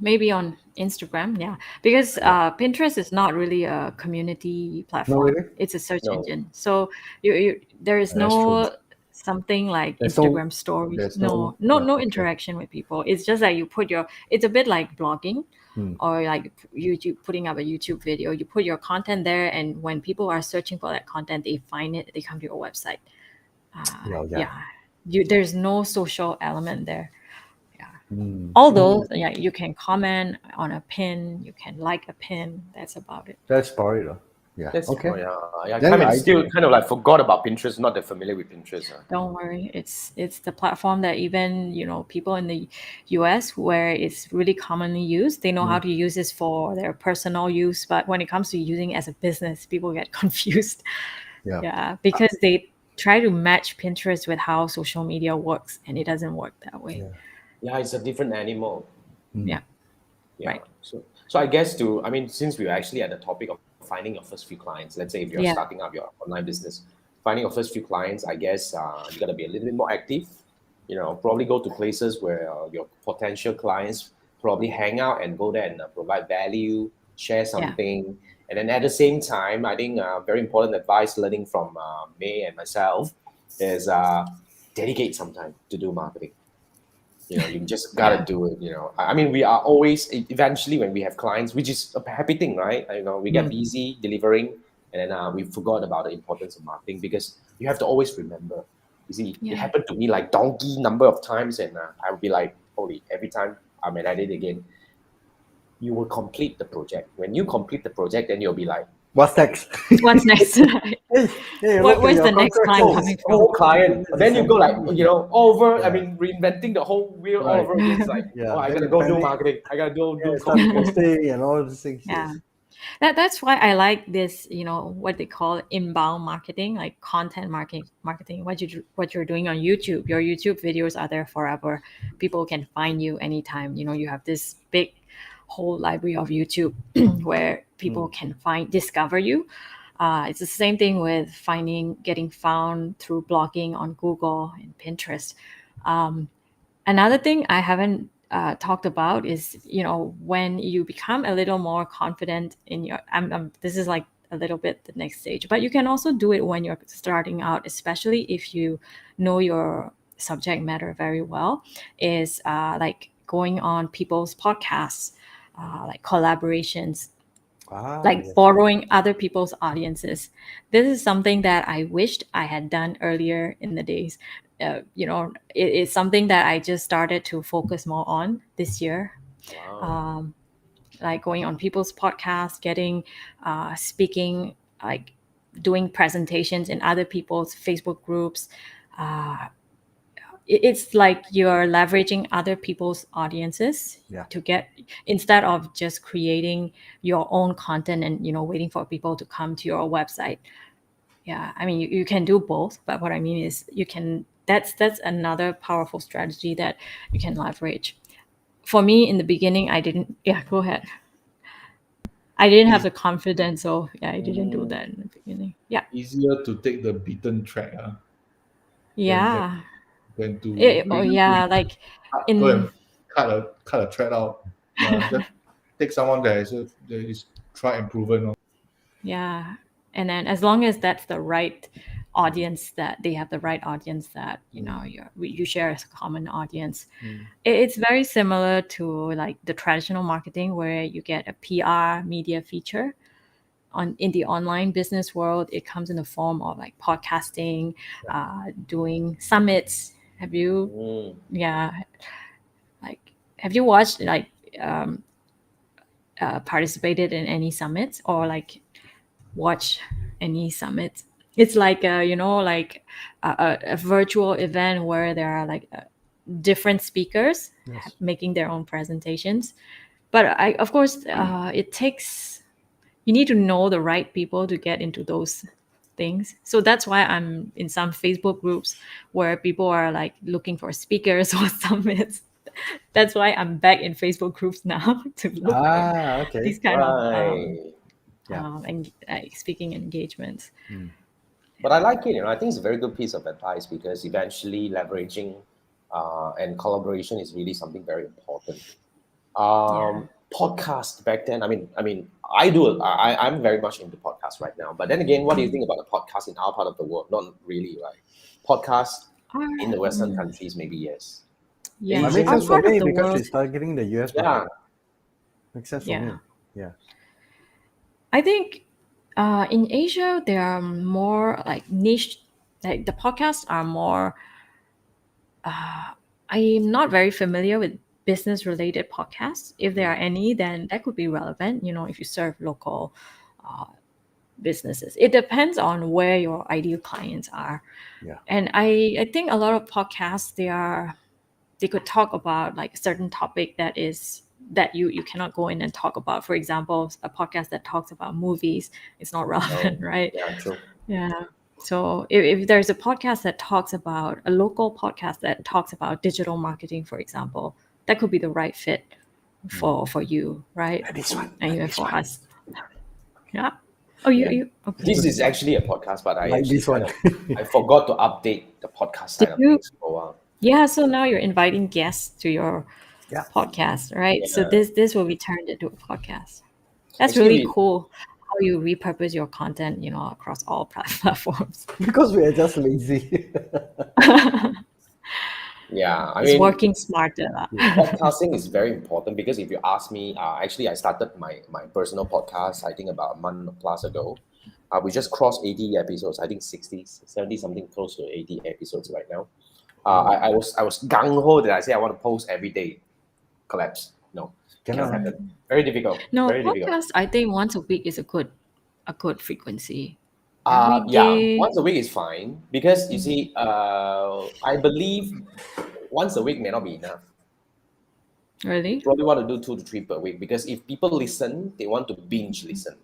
Maybe on Instagram, because Pinterest is not really a community platform. No, really? It's a search engine, so you there is no something like Instagram stories. No interaction with people. It's just like you put it's a bit like blogging or like YouTube, putting up a YouTube video. You put your content there, and when people are searching for that content, they find it, they come to your website. There's no social element there. Although you can comment on a pin, you can like a pin. That's about it. That's about it, though. Yeah. That's okay. I still kind of like forgot about Pinterest. Not that familiar with Pinterest. Don't worry, it's the platform that even people in the US where it's really commonly used. They know how to use this for their personal use, but when it comes to using it as a business, people get confused. Because they try to match Pinterest with how social media works, and it doesn't work that way. Yeah, it's a different animal. Yeah. Right. So I guess since we're actually at the topic of finding your first few clients, let's say if you're starting up your online business, finding your first few clients, I guess you got to be a little bit more active. Probably go to places where your potential clients probably hang out and go there and provide value, share something. And then at the same time, I think very important advice learning from May and myself is dedicate some time to do marketing. You just gotta do it. I mean, we are always eventually when we have clients, which is a happy thing, right? We get busy delivering, and then we forgot about the importance of marketing because you have to always remember. You see, it happened to me like donkey number of times, and I would be like, holy, every time I'm at it again. You will complete the project. When you complete the project, then you'll be like, what's next? What's next? Where's the next client coming from? Whole client. Then you go like, over. I mean, reinventing the whole wheel all over again. It's like, I gotta go do marketing. I gotta do posting and all these things. Yeah. That's why I like this, what they call inbound marketing, like content marketing. What you're doing on YouTube. Your YouTube videos are there forever. People can find you anytime. You have this big whole library of YouTube where people can discover you. It's the same thing with getting found through blogging on Google and Pinterest. Another thing I haven't talked about is, when you become a little more confident in your, this is like a little bit the next stage, but you can also do it when you're starting out, especially if you know your subject matter very well, is like going on people's podcasts, like collaborations. like yes. borrowing other people's audiences. This is something that I wished I had done earlier in the days. It's something that I just started to focus more on this year. Wow. Like going on people's podcasts, getting speaking, like doing presentations in other people's Facebook groups. It's like you're leveraging other people's audiences Yeah. to get, instead of just creating your own content and waiting for people to come to your website. Yeah, I mean you can do both, but what I mean is that's another powerful strategy that you can leverage. For me in the beginning, I didn't. Yeah, go ahead. I didn't have the confidence, so yeah, I didn't do that in the beginning. Yeah. Easier to take the beaten track than than, Yeah. than to Oh really yeah, like go in and cut a thread out. Just take someone that is tried and proven. yeah. And then as long as that's the right audience, that they have the right audience, that you share a common audience. It's very similar to like the traditional marketing where you get a PR media feature. In the online business world, it comes in the form of like podcasting, doing summits. Have you Mm. Yeah, like have you watched like participated in any summits or like watch any summits? It's like like a virtual event where there are like different speakers Yes. making their own presentations. But of course, it takes, you need to know the right people to get into those things. So that's why I'm in some Facebook groups where people are like looking for speakers or summits. That's why I'm back in Facebook groups now to look for Okay. these kind of Right. Yeah. speaking engagements. But I like it. I think it's a very good piece of advice because eventually leveraging and collaboration is really something very important. Yeah. Podcast back then. I'm very much into podcasts right now. But then again, what do you think about the podcast in our part of the world? Not really, right? Podcast in the Western countries, maybe yes. Yeah, That makes our sense for part of me the because world. she's targeting the US Yeah. market. Makes sense for Yeah. me. Yeah. I think in Asia there are more like niche, like the podcasts are more. I'm not very familiar with business related podcasts. If there are any, then that could be relevant. If you serve local businesses, it depends on where your ideal clients are. Yeah. And I think a lot of podcasts, they could talk about like a certain topic that you cannot go in and talk about. For example, a podcast that talks about movies, it's not relevant, Oh, right? yeah, true. Yeah. So if there's a podcast that talks about, a local podcast that talks about digital marketing, for example, that could be the right fit for you, right? This one. And even for us. Yeah. Oh, you okay. This is actually a podcast, but I Like actually this one. I forgot to update the podcast side Did of you? things for a while. Yeah. So now you're inviting guests to your Yeah. podcast, right? So Yeah. this will be turned into a podcast. That's Actually, really cool. How you repurpose your content, across all platforms. Because we are just lazy. yeah, I It's mean, working smarter. podcasting is very important because if you ask me, actually, I started my personal podcast, I think about a month plus ago. We just crossed 80 episodes, I think 60, 70 something, close to 80 episodes right now. I was gung-ho that I say I want to post every day. Collapse. No, cannot Cannot. happen. Very difficult. No, Very difficult. podcast, I think once a week is a good frequency. Every Yeah, day. once a week is fine because you see, I believe once a week may not be enough. Really? Probably want to do 2 to 3 per week because if people listen, they want to binge listen.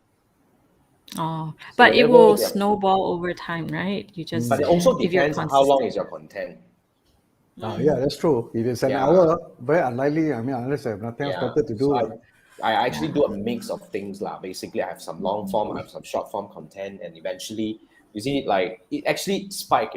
Oh, So but it whenever will they are- snowball over time, right? You just, But it also if you're depends on how long consistent. is your content. Yeah, that's true. If it's an Yeah. hour, very unlikely. I mean, unless I have nothing else Yeah. better to do. So I actually do a mix of things lah. Basically, I have some long form, I have some short form content, and eventually, you see, like it actually spike.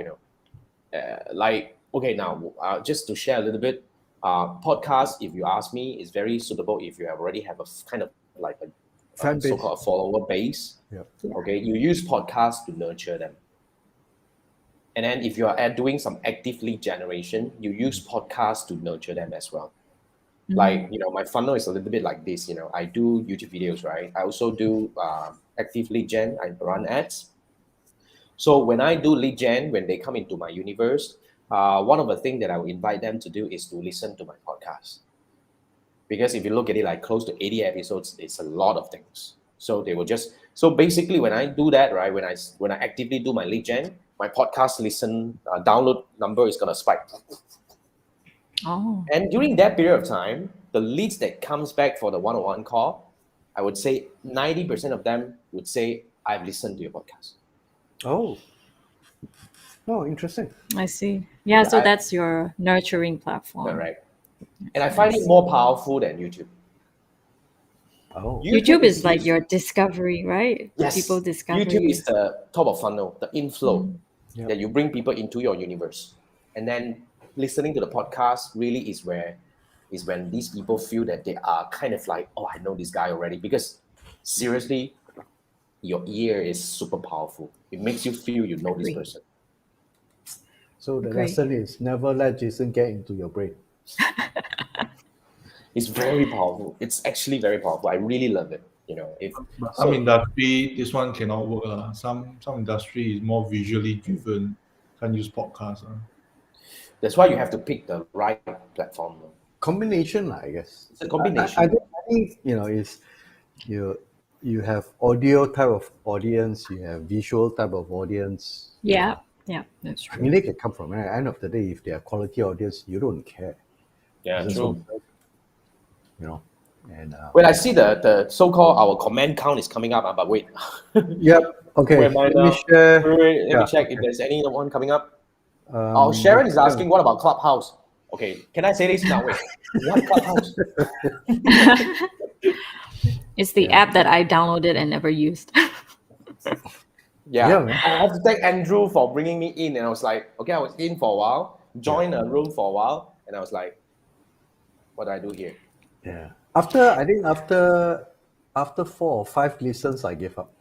Like okay, now just to share a little bit, podcast. If you ask me, is very suitable if you already have a kind of like a Fan base. so-called a follower base. Yeah. Okay, you use podcasts to nurture them. And then if you are doing some active lead generation, you use podcasts to nurture them as well. Like, my funnel is a little bit like this. I do YouTube videos, right? I also do active lead gen. I run ads. So when I do lead gen, when they come into my universe, one of the things that I will invite them to do is to listen to my podcast. Because if you look at it, like close to 80 episodes, it's a lot of things. So they will so basically when I do that, right, when I actively do my lead gen, my podcast download number is gonna spike. Oh, And during that period of time, the leads that comes back for the one-on-one call, I would say 90% of them would say, I've listened to your podcast. Oh. Oh, interesting. I see. Yeah, so I- that's your nurturing platform. Correct. And I find it more powerful than YouTube. Oh. YouTube is like used- your discovery, right? Yes. People discover YouTube you. is the top of funnel, the inflow Yep. that you bring people into your universe. And then listening to the podcast really is when these people feel that they are kind of like, oh, I know this guy already. Because seriously, your ear is super powerful. It makes you feel you know this Agree. person. So the Great. lesson is never let Jason get into your brain. It's very powerful. It's actually very powerful. I really love it. But some industry, this one cannot work. Some industry is more visually driven, can't use podcast. That's why you have to pick the right platform. Combination, I guess. It's a combination. I think is you have audio type of audience, you have visual type of audience. Yeah, that's I true. mean, they can come from. At the end of the day, if they are quality audience, you don't care. Yeah, It's true. And Well, I see the so-called our comment count is coming up, but wait. yep. Okay. Where am I Let now? me share. Wait, let me Yeah, check if there's anyone coming up. Um, Sharon is asking, what about Clubhouse? Okay, can I say this now? Wait, what Clubhouse? It's the app that I downloaded and never used. Yeah, Yeah, man. I have to thank Andrew for bringing me in, and I was like, okay, I was in for a while, joined a room for a while, and I was like, what do I do here? Yeah. After 4 or 5 listens, I gave up.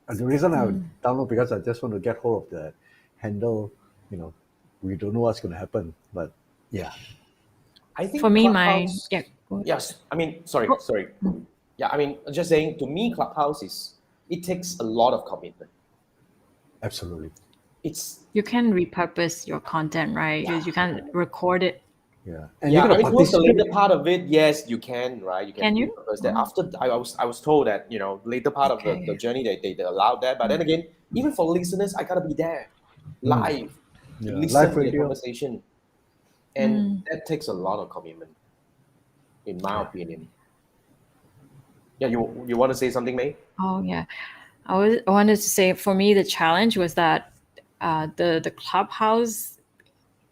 And the reason I would download because I just want to get hold of the handle. We don't know what's going to happen, but yeah. I think For me, Clubhouse, go ahead. yes, I mean, sorry. Yeah, I mean, just saying, to me, Clubhouse it takes a lot of commitment. Absolutely. You can repurpose your content, right? You can record it. Yeah. And Yeah, you're I going mean, to towards the participate. later part of it, yes, you can, right? You can Can you? repurpose that. After I was told that later part of the Okay. journey they allowed that, but then again, even for listeners, I gotta be there live to Yeah, listen live to the radio. conversation, and that takes a lot of commitment, in my opinion. Yeah, you want to say something, May? Oh yeah, I wanted to say for me the challenge was that the Clubhouse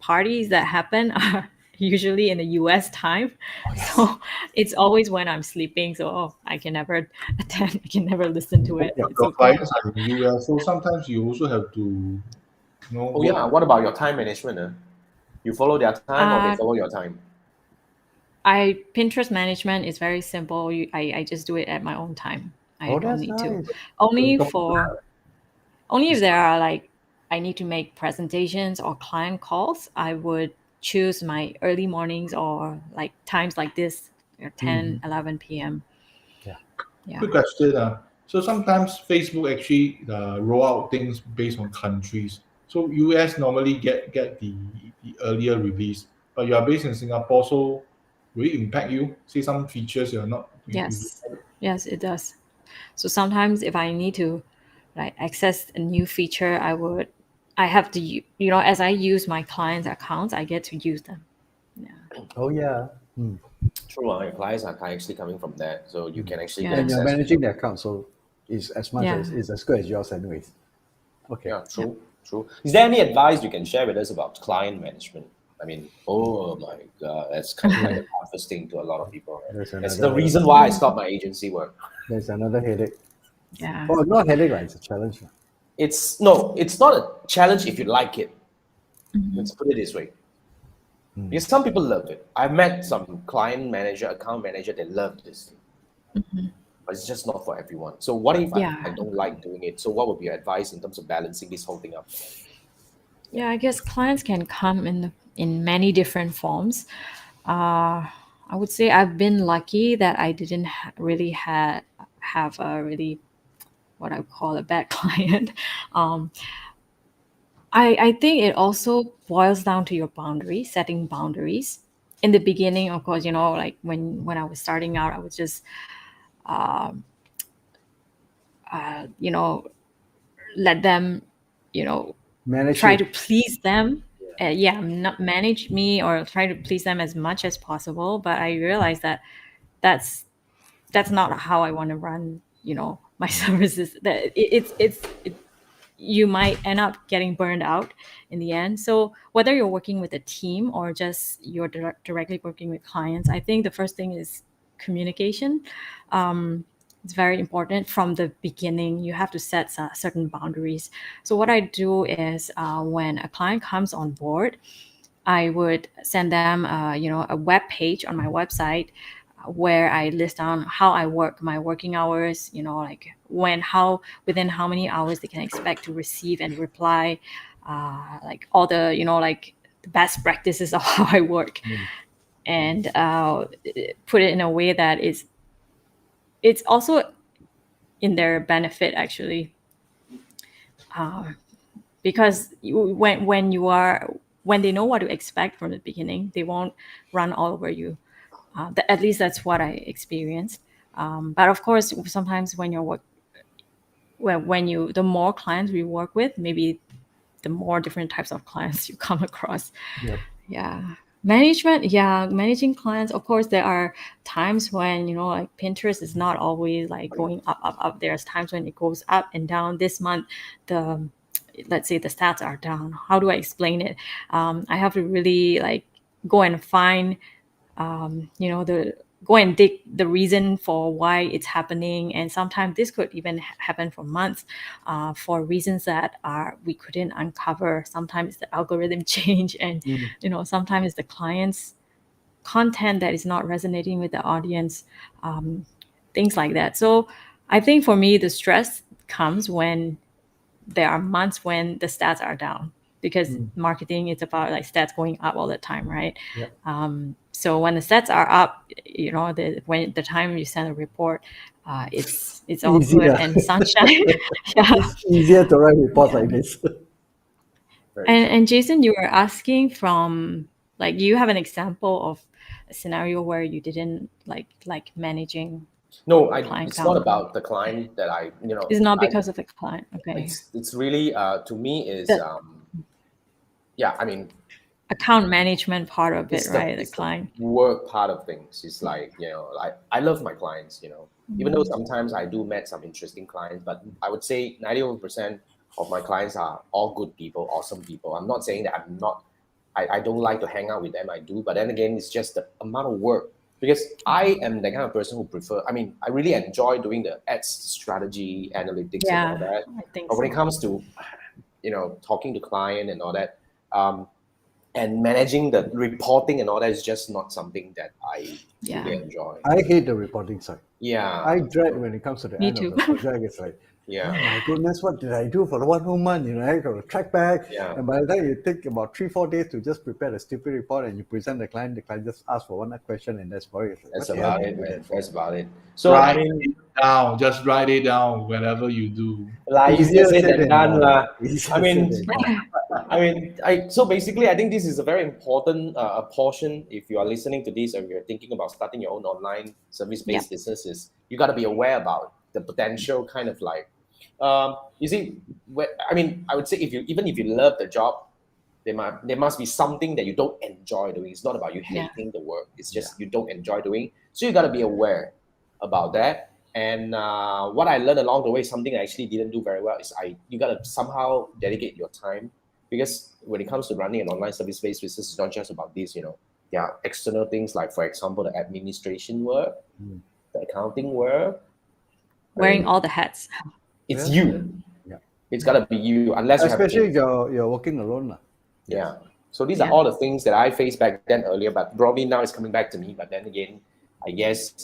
parties that happen are usually in the US time, so it's always when I'm sleeping. So I can never attend. I can never listen to it. It's Your okay. clients are in the US, so sometimes you also have to, Oh yeah. What about your time management? You follow their time or they follow your time? Pinterest management is very simple. I just do it at my own time. I Oh, don't that's need to. nice. Only if there are like I need to make presentations or client calls, I would choose my early mornings or like times like this, 10, 11 p.m. Yeah. Quick question. So sometimes Facebook actually roll out things based on countries. So US normally get the earlier release, but you are based in Singapore, so will it impact you? Say some features you are not. Yes, it does. So sometimes if I need to like access a new feature, I have to as I use my clients' accounts, I get to use them. Oh, yeah. True, your clients are actually coming from that, so you can actually Yeah. get And you're access. managing the account, so it's as much Yeah. as it's as good as yours, anyways. Okay. Yeah, true. Is there any advice you can share with us about client management? I mean, oh my God, that's kind of like the toughest thing to a lot of people. Right? That's the reason why I stopped my agency work. There's another headache. Yeah. Oh, not headache, right? It's a challenge. It's not a challenge if you like it. Let's put it this way. Because some people love it. I've met some client manager, account manager, they love this thing. But it's just not for everyone. So what if I don't like doing it? So what would be your advice in terms of balancing this whole thing up? Yeah, I guess clients can come in many different forms. I would say I've been lucky that I didn't really have a really what I would call a bad client. Um, I think it also boils down to your boundaries, setting boundaries. In the beginning, of course, like when I was starting out, I was just, um, you know, let them, you know, Manage try you. to please them. Yeah, not manage me or try to please them as much as possible. But I realized that that's that's not how I want to run, my services. That you might end up getting burned out in the end. So whether you're working with a team or just you're directly working with clients, I think the first thing is communication. It's very important from the beginning. You have to set certain boundaries. So what I do is when a client comes on board, I would send them, a web page on my website where I list down how I work, my working hours, like within how many hours they can expect to receive and reply, like all the, like the best practices of how I work, and put it in a way that it's also in their benefit actually, because when they know what to expect from the beginning, they won't run all over you. At least that's what I experienced. But of course, sometimes the more clients we work with, maybe the more different types of clients you come across. Yep. Yeah. Managing clients. Of course, there are times when, like Pinterest is not always like going up, up, up. There's times when it goes up and down. This month, let's say the stats are down. How do I explain it? I have to really like go and find go and dig the reason for why it's happening, and sometimes this could even happen for months, for reasons that we couldn't uncover. Sometimes the algorithm change, and sometimes it's the client's content that is not resonating with the audience, things like that. So I think for me the stress comes when there are months when the stats are down, because marketing is about like stats going up all the time, right? Yep. So when the stats are up, when the time you send a report, it's all Easier. good and sunshine. Yeah. It's easier to write reports like this. Very true. And Jason, you were asking from, like, you have an example of a scenario where you didn't like managing. No, Client it's count. not about the client that It's not because of the client. Okay. it's really to me is The- yeah, I mean, Account management part of it, it's the, right? The it's the client. work part of things. It's like, I love my clients, even though Mm-hmm. sometimes I do met some interesting clients, but I would say 91% of my clients are all good people, awesome people. I'm not saying that I don't like to hang out with them. I do, but then again, it's just the amount of work, because I am the kind of person who I really enjoy doing the ads strategy, analytics, and all Yeah, that. I think But when so. it comes to, talking to client and all that, and managing the reporting and all that is just not something that I Yeah. really enjoy. I hate the reporting side. Yeah. I dread when it comes to the Me end too. of the project. It's like, Yeah. oh my goodness, what did I do for the 1 whole month? I got to track back. Yeah. And by the time you take about 3-4 days to just prepare a stupid report and you present the client just asks for one question and that's about it. Like, That's what the hell about did it, you do man. that for? That's about it. So I Write mean, it down. Just write it down whenever you do. easier said than done, lah. Easier I mean, said than done. so basically, I think this is a very important portion. If you are listening to this and you're thinking about starting your own online service-based businesses, you got to be aware about the potential kind of like, you see, I would say even if you love the job, there must be something that you don't enjoy doing. It's not about you Yeah. hating the work. It's just you don't enjoy doing. So you got to be aware about that. And what I learned along the way, something I actually didn't do very well, is you got to somehow dedicate your time, because when it comes to running an online service-based business, it's not just about this. There are external things like, for example, the administration work, the accounting work. Wearing all the hats. It's Yeah. you. Yeah. It's gotta be you, unless you have a Especially team. if you're working alone. Lah. Yeah. So these are Yeah. all the things that I faced back then earlier, but probably now it's coming back to me. But then again, I guess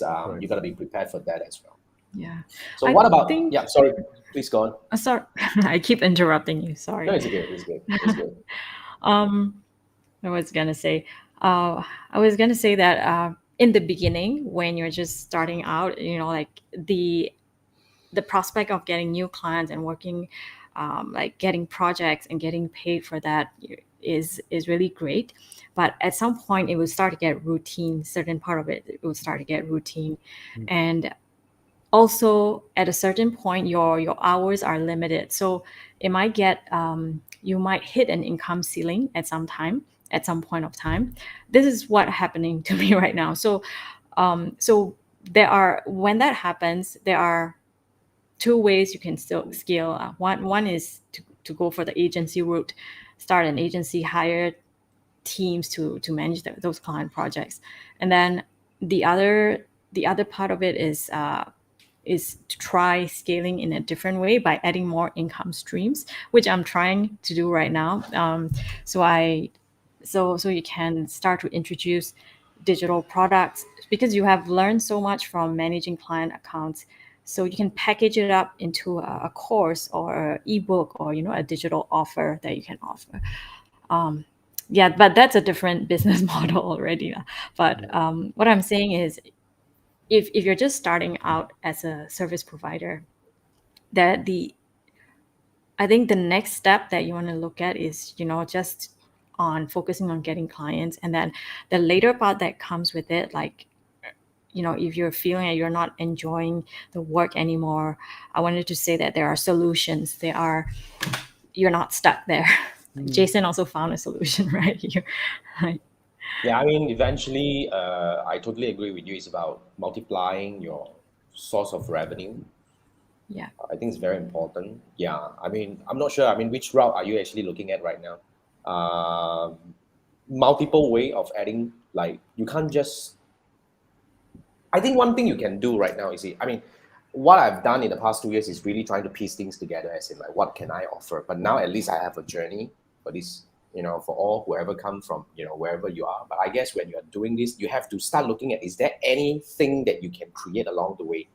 you got to be prepared for that as well. Yeah. So I what about, think- yeah, sorry, please go on. Sorry, I keep interrupting you. Sorry. No, it's good. It's good. It's good. I was gonna say that in the beginning, when you're just starting out, like the prospect of getting new clients and working, like getting projects and getting paid for that is really great. But at some point, it will start to get routine. Certain part of it will start to get routine, and also at a certain point, your hours are limited. So it might get you might hit an income ceiling at some point of time. This is what happening to me right now. So when that happens, there are two ways you can still scale. One is to go for the agency route, start an agency, hire teams to manage those client projects, and then the other part of it is to try scaling in a different way by adding more income streams, which I'm trying to do right now. So you can start to introduce digital products, because you have learned so much from managing client accounts. So you can package it up into a course or an ebook, or a digital offer that you can offer. Yeah, but that's a different business model already. But what I'm saying is, if you're just starting out as a service provider, I think the next step that you want to look at is, just on focusing on getting clients, and then the later part that comes with it, like, if you're feeling that you're not enjoying the work anymore, I wanted to say that there are solutions. You're not stuck there. Jason also found a solution, right? Yeah, I mean, eventually, I totally agree with you. It's about multiplying your source of revenue. Yeah. I think it's very important. Yeah, I mean, I'm not sure. I mean, which route are you actually looking at right now? Multiple way of adding, like, you can't just. I think one thing you can do right now is, I mean, what I've done in the past 2 years is really trying to piece things together, as in, like, what can I offer? But now at least I have a journey for this, for all whoever come from, wherever you are. But I guess when you're doing this, you have to start looking at, is there anything that you can create along the way?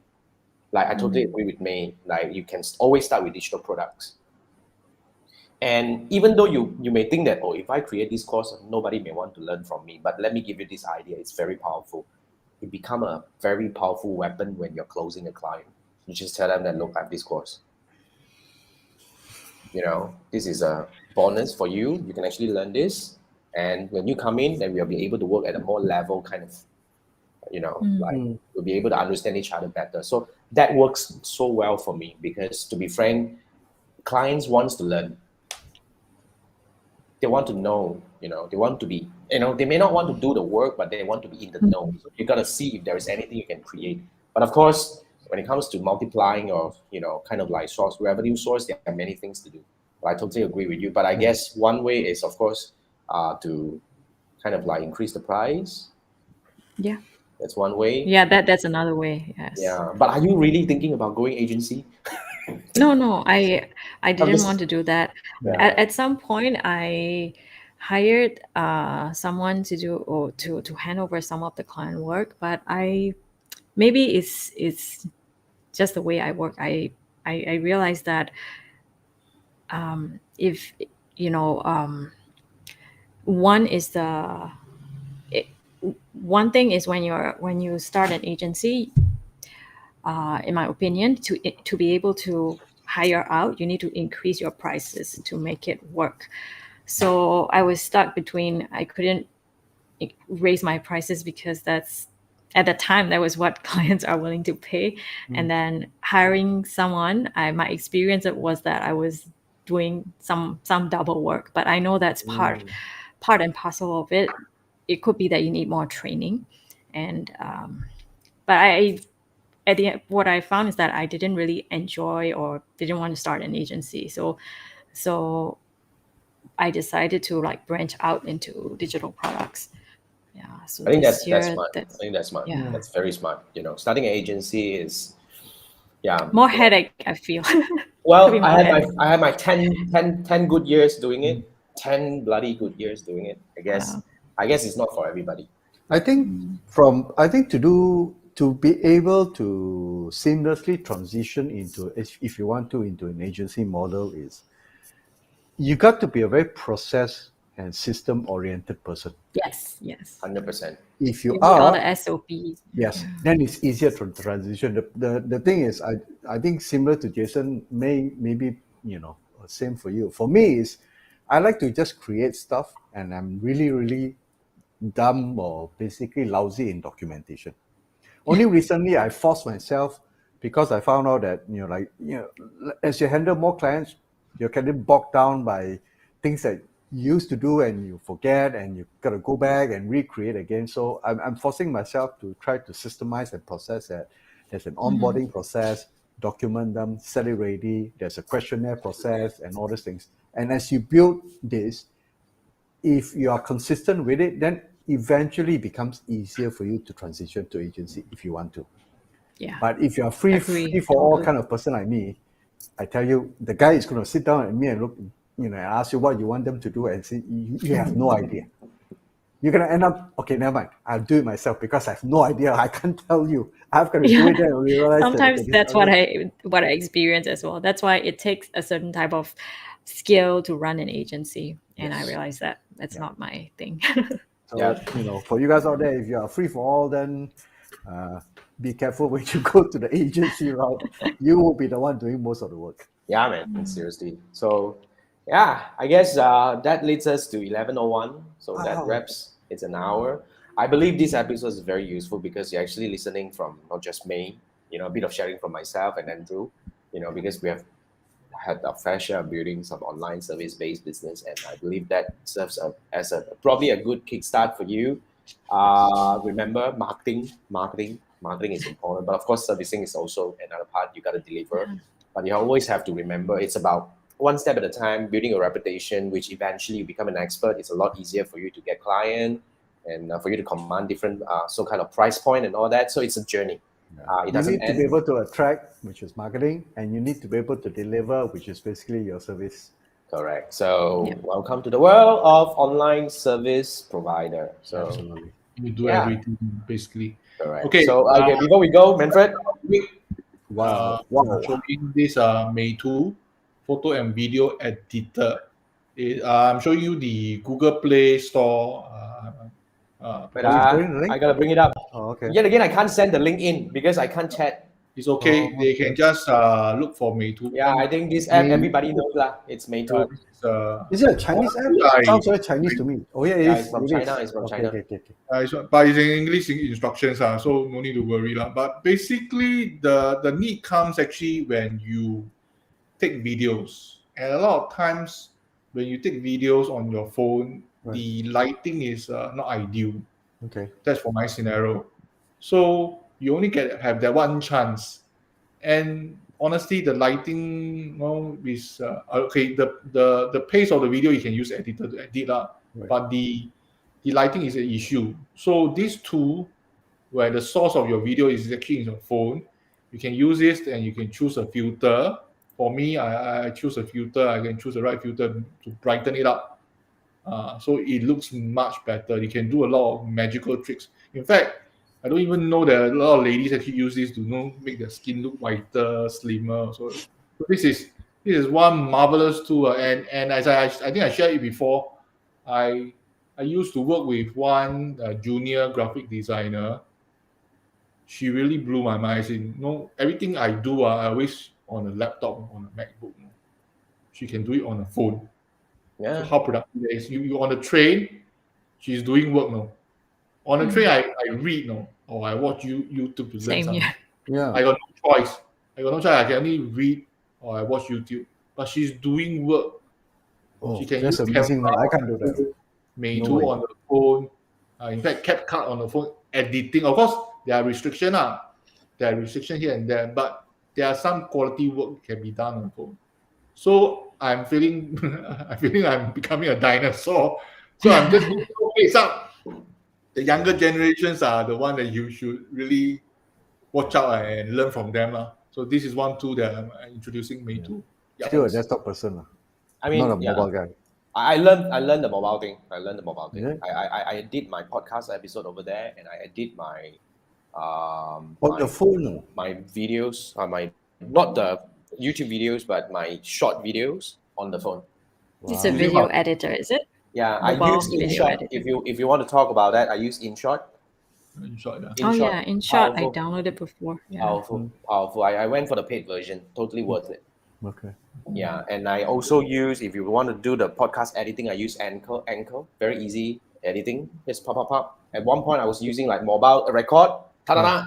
Like, I totally agree with May. Like, you can always start with digital products. And even though you may think that, oh, if I create this course, nobody may want to learn from me. But let me give you this idea. It's very powerful. It become a very powerful weapon when you're closing a client. You just tell them that, look, I have this course. This is a bonus for you. You can actually learn this. And when you come in, then we'll be able to work at a more level kind of, like, we'll be able to understand each other better. So that works so well for me, because, to be frank, clients wants to learn. They want to know, they want to be, they may not want to do the work, but they want to be in the know. So you got to see if there is anything you can create. But of course, when it comes to multiplying or, kind of like revenue source, there are many things to do. But I totally agree with you. But I guess one way is, of course, to kind of like increase the price. Yeah. That's one way. Yeah, that's another way. Yes. Yeah. But are you really thinking about going agency? No, I didn't just- want to do that. Yeah. At some point, I hired someone to do, or to hand over some of the client work, but maybe it's just the way I work. I realized that if one thing is, when you start an agency, in my opinion, to be able to hire out, you need to increase your prices to make it work. So I was stuck between, I couldn't raise my prices, because that's, at the time, that was what clients are willing to pay. And then hiring someone, my experience was that I was doing some double work. But I know that's part and parcel of it. It could be that you need more training, and but at the end, what I found is that I didn't really enjoy, or didn't want to start an agency. So I decided to, like, branch out into digital products. Yeah. So I think this that's year, smart. I think that's smart. Yeah. That's very smart. Starting an agency is, more headache, I feel. Well, Could be I more had headache. I had my 10 good years doing it. 10 bloody good years doing it. I guess it's not for everybody. I think to be able to seamlessly transition into, if you want to, into an agency model, is you got to be a very process and system oriented person. Yes. 100%. If you You need all are, the SOPs. yes, then it's easier to transition. The thing is, I think similar to Jason, maybe same for you. For me is, I like to just create stuff, and I'm really dumb or basically lousy in documentation. Only recently I forced myself because I found out that as you handle more clients, you're kind of bogged down by things that you used to do and you forget and you gotta go back and recreate again. So I'm forcing myself to try to systemize and process that. There's an onboarding process, document them, set it ready. There's a questionnaire process and all these things. And as you build this, if you are consistent with it, then eventually it becomes easier for you to transition to agency if you want to. Yeah. But if you're free Agree, for all totally. kind of person like me, I tell you, the guy is going to sit down at me and look, and ask you what you want them to do, and say you have no idea. You're going to end up, okay, never mind. I'll do it myself because I have no idea. I can't tell you. I've got to do it then and realize Sometimes that, okay, that's what I experience as well. That's why it takes a certain type of skill to run an agency, and I Yes. realize that that's not my thing. So, Yeah. for you guys out there, if you are free for all, then be careful when you go to the agency route. You will be the one doing most of the work. Yeah, man. Seriously. So, yeah, I guess that leads us to 11:01. So that Wow. wraps. It's an hour. I believe this episode is very useful because you're actually listening from not just me, a bit of sharing from myself and Andrew, because we have had a fair share of building some online service-based business, and I believe that serves as probably a good kickstart for you. Remember, marketing is important, but of course, servicing is also another part you got to deliver. But you always have to remember it's about one step at a time, building a reputation, which eventually you become an expert. It's a lot easier for you to get client and for you to command different so kind of price point and all that. So it's a journey. It You doesn't need to be end. able to attract, which is marketing, and you need to be able to deliver, which is basically your service. Correct. So Yep. welcome to the world of online service provider. So Absolutely. You do Yeah. everything basically. correct. Okay. So before we go, Manfred. Wow. I'm showing this Meitu photo and video editor. I'm showing you the Google Play Store. Wait, Are you showing the link? I gotta bring it up. Oh, okay. Yet again, I can't send the link in because I can't chat. It's okay. Oh, They okay. can just look for Meitu. Yeah, I think this app Meitu. everybody knows lah. It's Meitu. This is, Is it a Chinese app? I- Sounds very Chinese to me. Oh yeah, Yeah, it is. it's from It China. is. It's from Okay, China. okay. but it's in English instructions, so no need to worry. But basically, the need comes actually when you take videos. And a lot of times, when you take videos on your phone, Right. the lighting is not ideal. Okay. That's for my scenario. So you only have that one chance. And honestly, the lighting is okay. The pace of the video you can use editor to edit Right. but the lighting is an issue. So these two, where the source of your video is actually in your phone, you can use this and you can choose a filter. For me, I choose a filter. I can choose the right filter to brighten it up. So it looks much better. You can do a lot of magical tricks. In fact, I don't even know that a lot of ladies actually use this to make their skin look whiter, slimmer. So this is one marvelous tool. And as I think I shared it before, I used to work with one junior graphic designer. She really blew my mind. Everything I do, I always on a laptop, on a MacBook. She can do it on a phone. So Yeah. how productive it is. You on the train, she's doing work now. On the train, I read now, or I watch YouTube to learn Same something. here. Yeah. I got no choice. I can only read or I watch YouTube. But she's doing work. Oh, She can that's use amazing, man. camera I can't do that. Meitu No way. on the phone. In fact, CapCut on the phone, editing. Of course, there are restrictions. There are restrictions here and there, but there are some quality work can be done on the phone. So I'm feeling, I'm becoming a dinosaur. So I'm just it's up. The younger generations are the one that you should really watch out and learn from them. So this is one tool that I'm introducing Meitu. Yeah. Still a desktop person. I mean, Not a mobile guy. I learned the mobile thing. I learned the mobile thing. Yeah. I did my podcast episode over there, and I did my On my, the phone. my videos, my not the YouTube videos, but my short videos on the phone. It's a Wow. video editor, is it? Yeah, Mobile I use video InShot. editing. If you want to talk about that, I use InShot. In short, yeah. Oh InShot, yeah, in short, I powerful, downloaded before. Yeah. powerful. I went for the paid version. Totally worth it. Okay. Yeah, and I also use, if you want to do the podcast editing, I use Anchor. Anchor, very easy editing. Just pop, pop, pop. At one point, I was using like mobile record. Ta-da!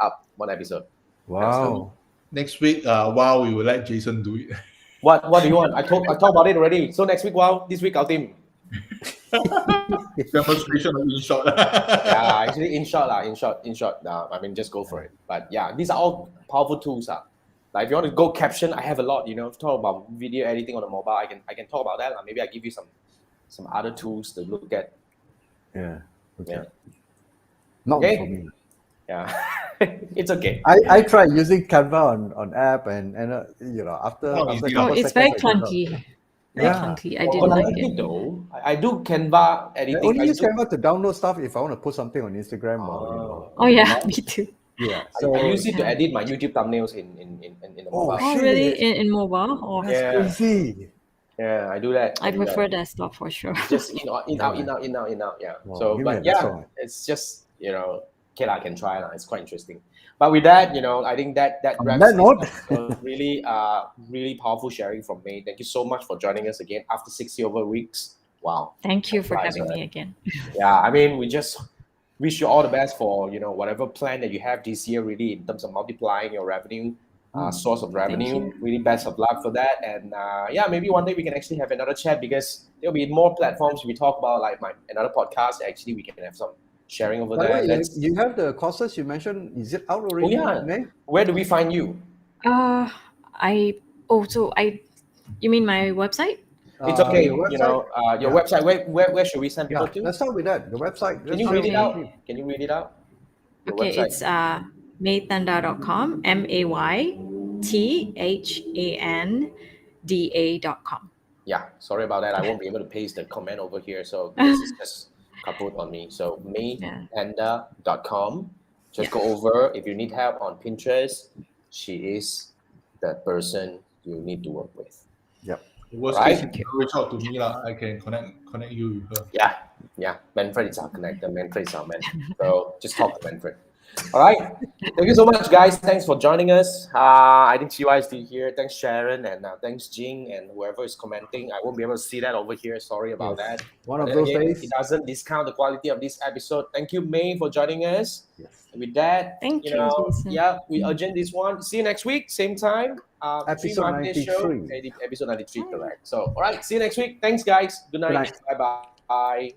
Up one episode. Wow. Next week, wow, we will let Jason do it. What do you want? I talked about it already. So next week, wow, this week, our team. Demonstration of in short. Yeah, actually, in short. I mean, just go for it. But yeah, these are all powerful tools. Like if you want to go caption, I have a lot. Talk about video editing on the mobile. I can talk about that. Maybe I give you some other tools to look at. Yeah. Okay. Yeah. Not Okay. for me. Yeah, it's okay. I tried using Canva on app and after Oh, after easy. a couple It's seconds, very I gave up. clunky. Very Yeah. clunky. I But didn't I like like it. it though. I do Canva I editing. only I use do, Canva to download stuff if I want to put something on Instagram Oh yeah, me too. yeah. I use it to Yeah. edit my YouTube thumbnails in the Oh, mobile. Oh shit. really? In mobile? Oh, That's Yeah. crazy. Yeah, I do that. I do that. prefer desktop for sure. Just in out. Yeah. Wow, So, give me but a yeah, desktop. it's just okay, I can try. It's quite interesting. But with that, I think that On wraps that this note- up. Really powerful sharing from May. Thank you so much for joining us again after 60 over weeks. Wow. Thank you for Nice, having right? me again. Yeah, I mean, we just wish you all the best for whatever plan that you have this year, really, in terms of multiplying your revenue, source of revenue. you. Really best of luck for that. And yeah, maybe one day we can actually have another chat, because there'll be more platforms we talk about, like another podcast. Actually, we can have some sharing over By the there. way, Let's, you have the courses you mentioned. Is it out already? yeah. May? Where do we find you? You mean my website? It's okay. Your website? Your Yeah. website. Where should we send people Yeah, to? let's start with that. The website. Can you read it out? Can you read it out? Your Okay, website. it's maytanda.com, maytanda.com. Yeah, sorry about that. I won't be able to paste the comment over here. So this is just kaput on me. So maypanda.com. Just go over. If you need help on Pinterest, she is the person you need to work with. Yep. Worst Right. case, you can reach out to me. I can connect you with her. Yeah. Manfred is our connector. Manfred is our man. So just talk to Manfred. All right. Thank you so much, guys. Thanks for joining us. I think CY is still here. Thanks, Sharon, and thanks, Jing, and whoever is commenting. I won't be able to see that over here. Sorry about that. One of But those again, days. it doesn't discount the quality of this episode. Thank you, May, for joining us. Yes. And with that, Thank you, Jason. yeah, we urgent this one. See you next week, same time. Episode Marketeers Show, 93. episode 93, correct. So, all right, see you next week. Thanks, guys. Good night. Good night. Bye-bye.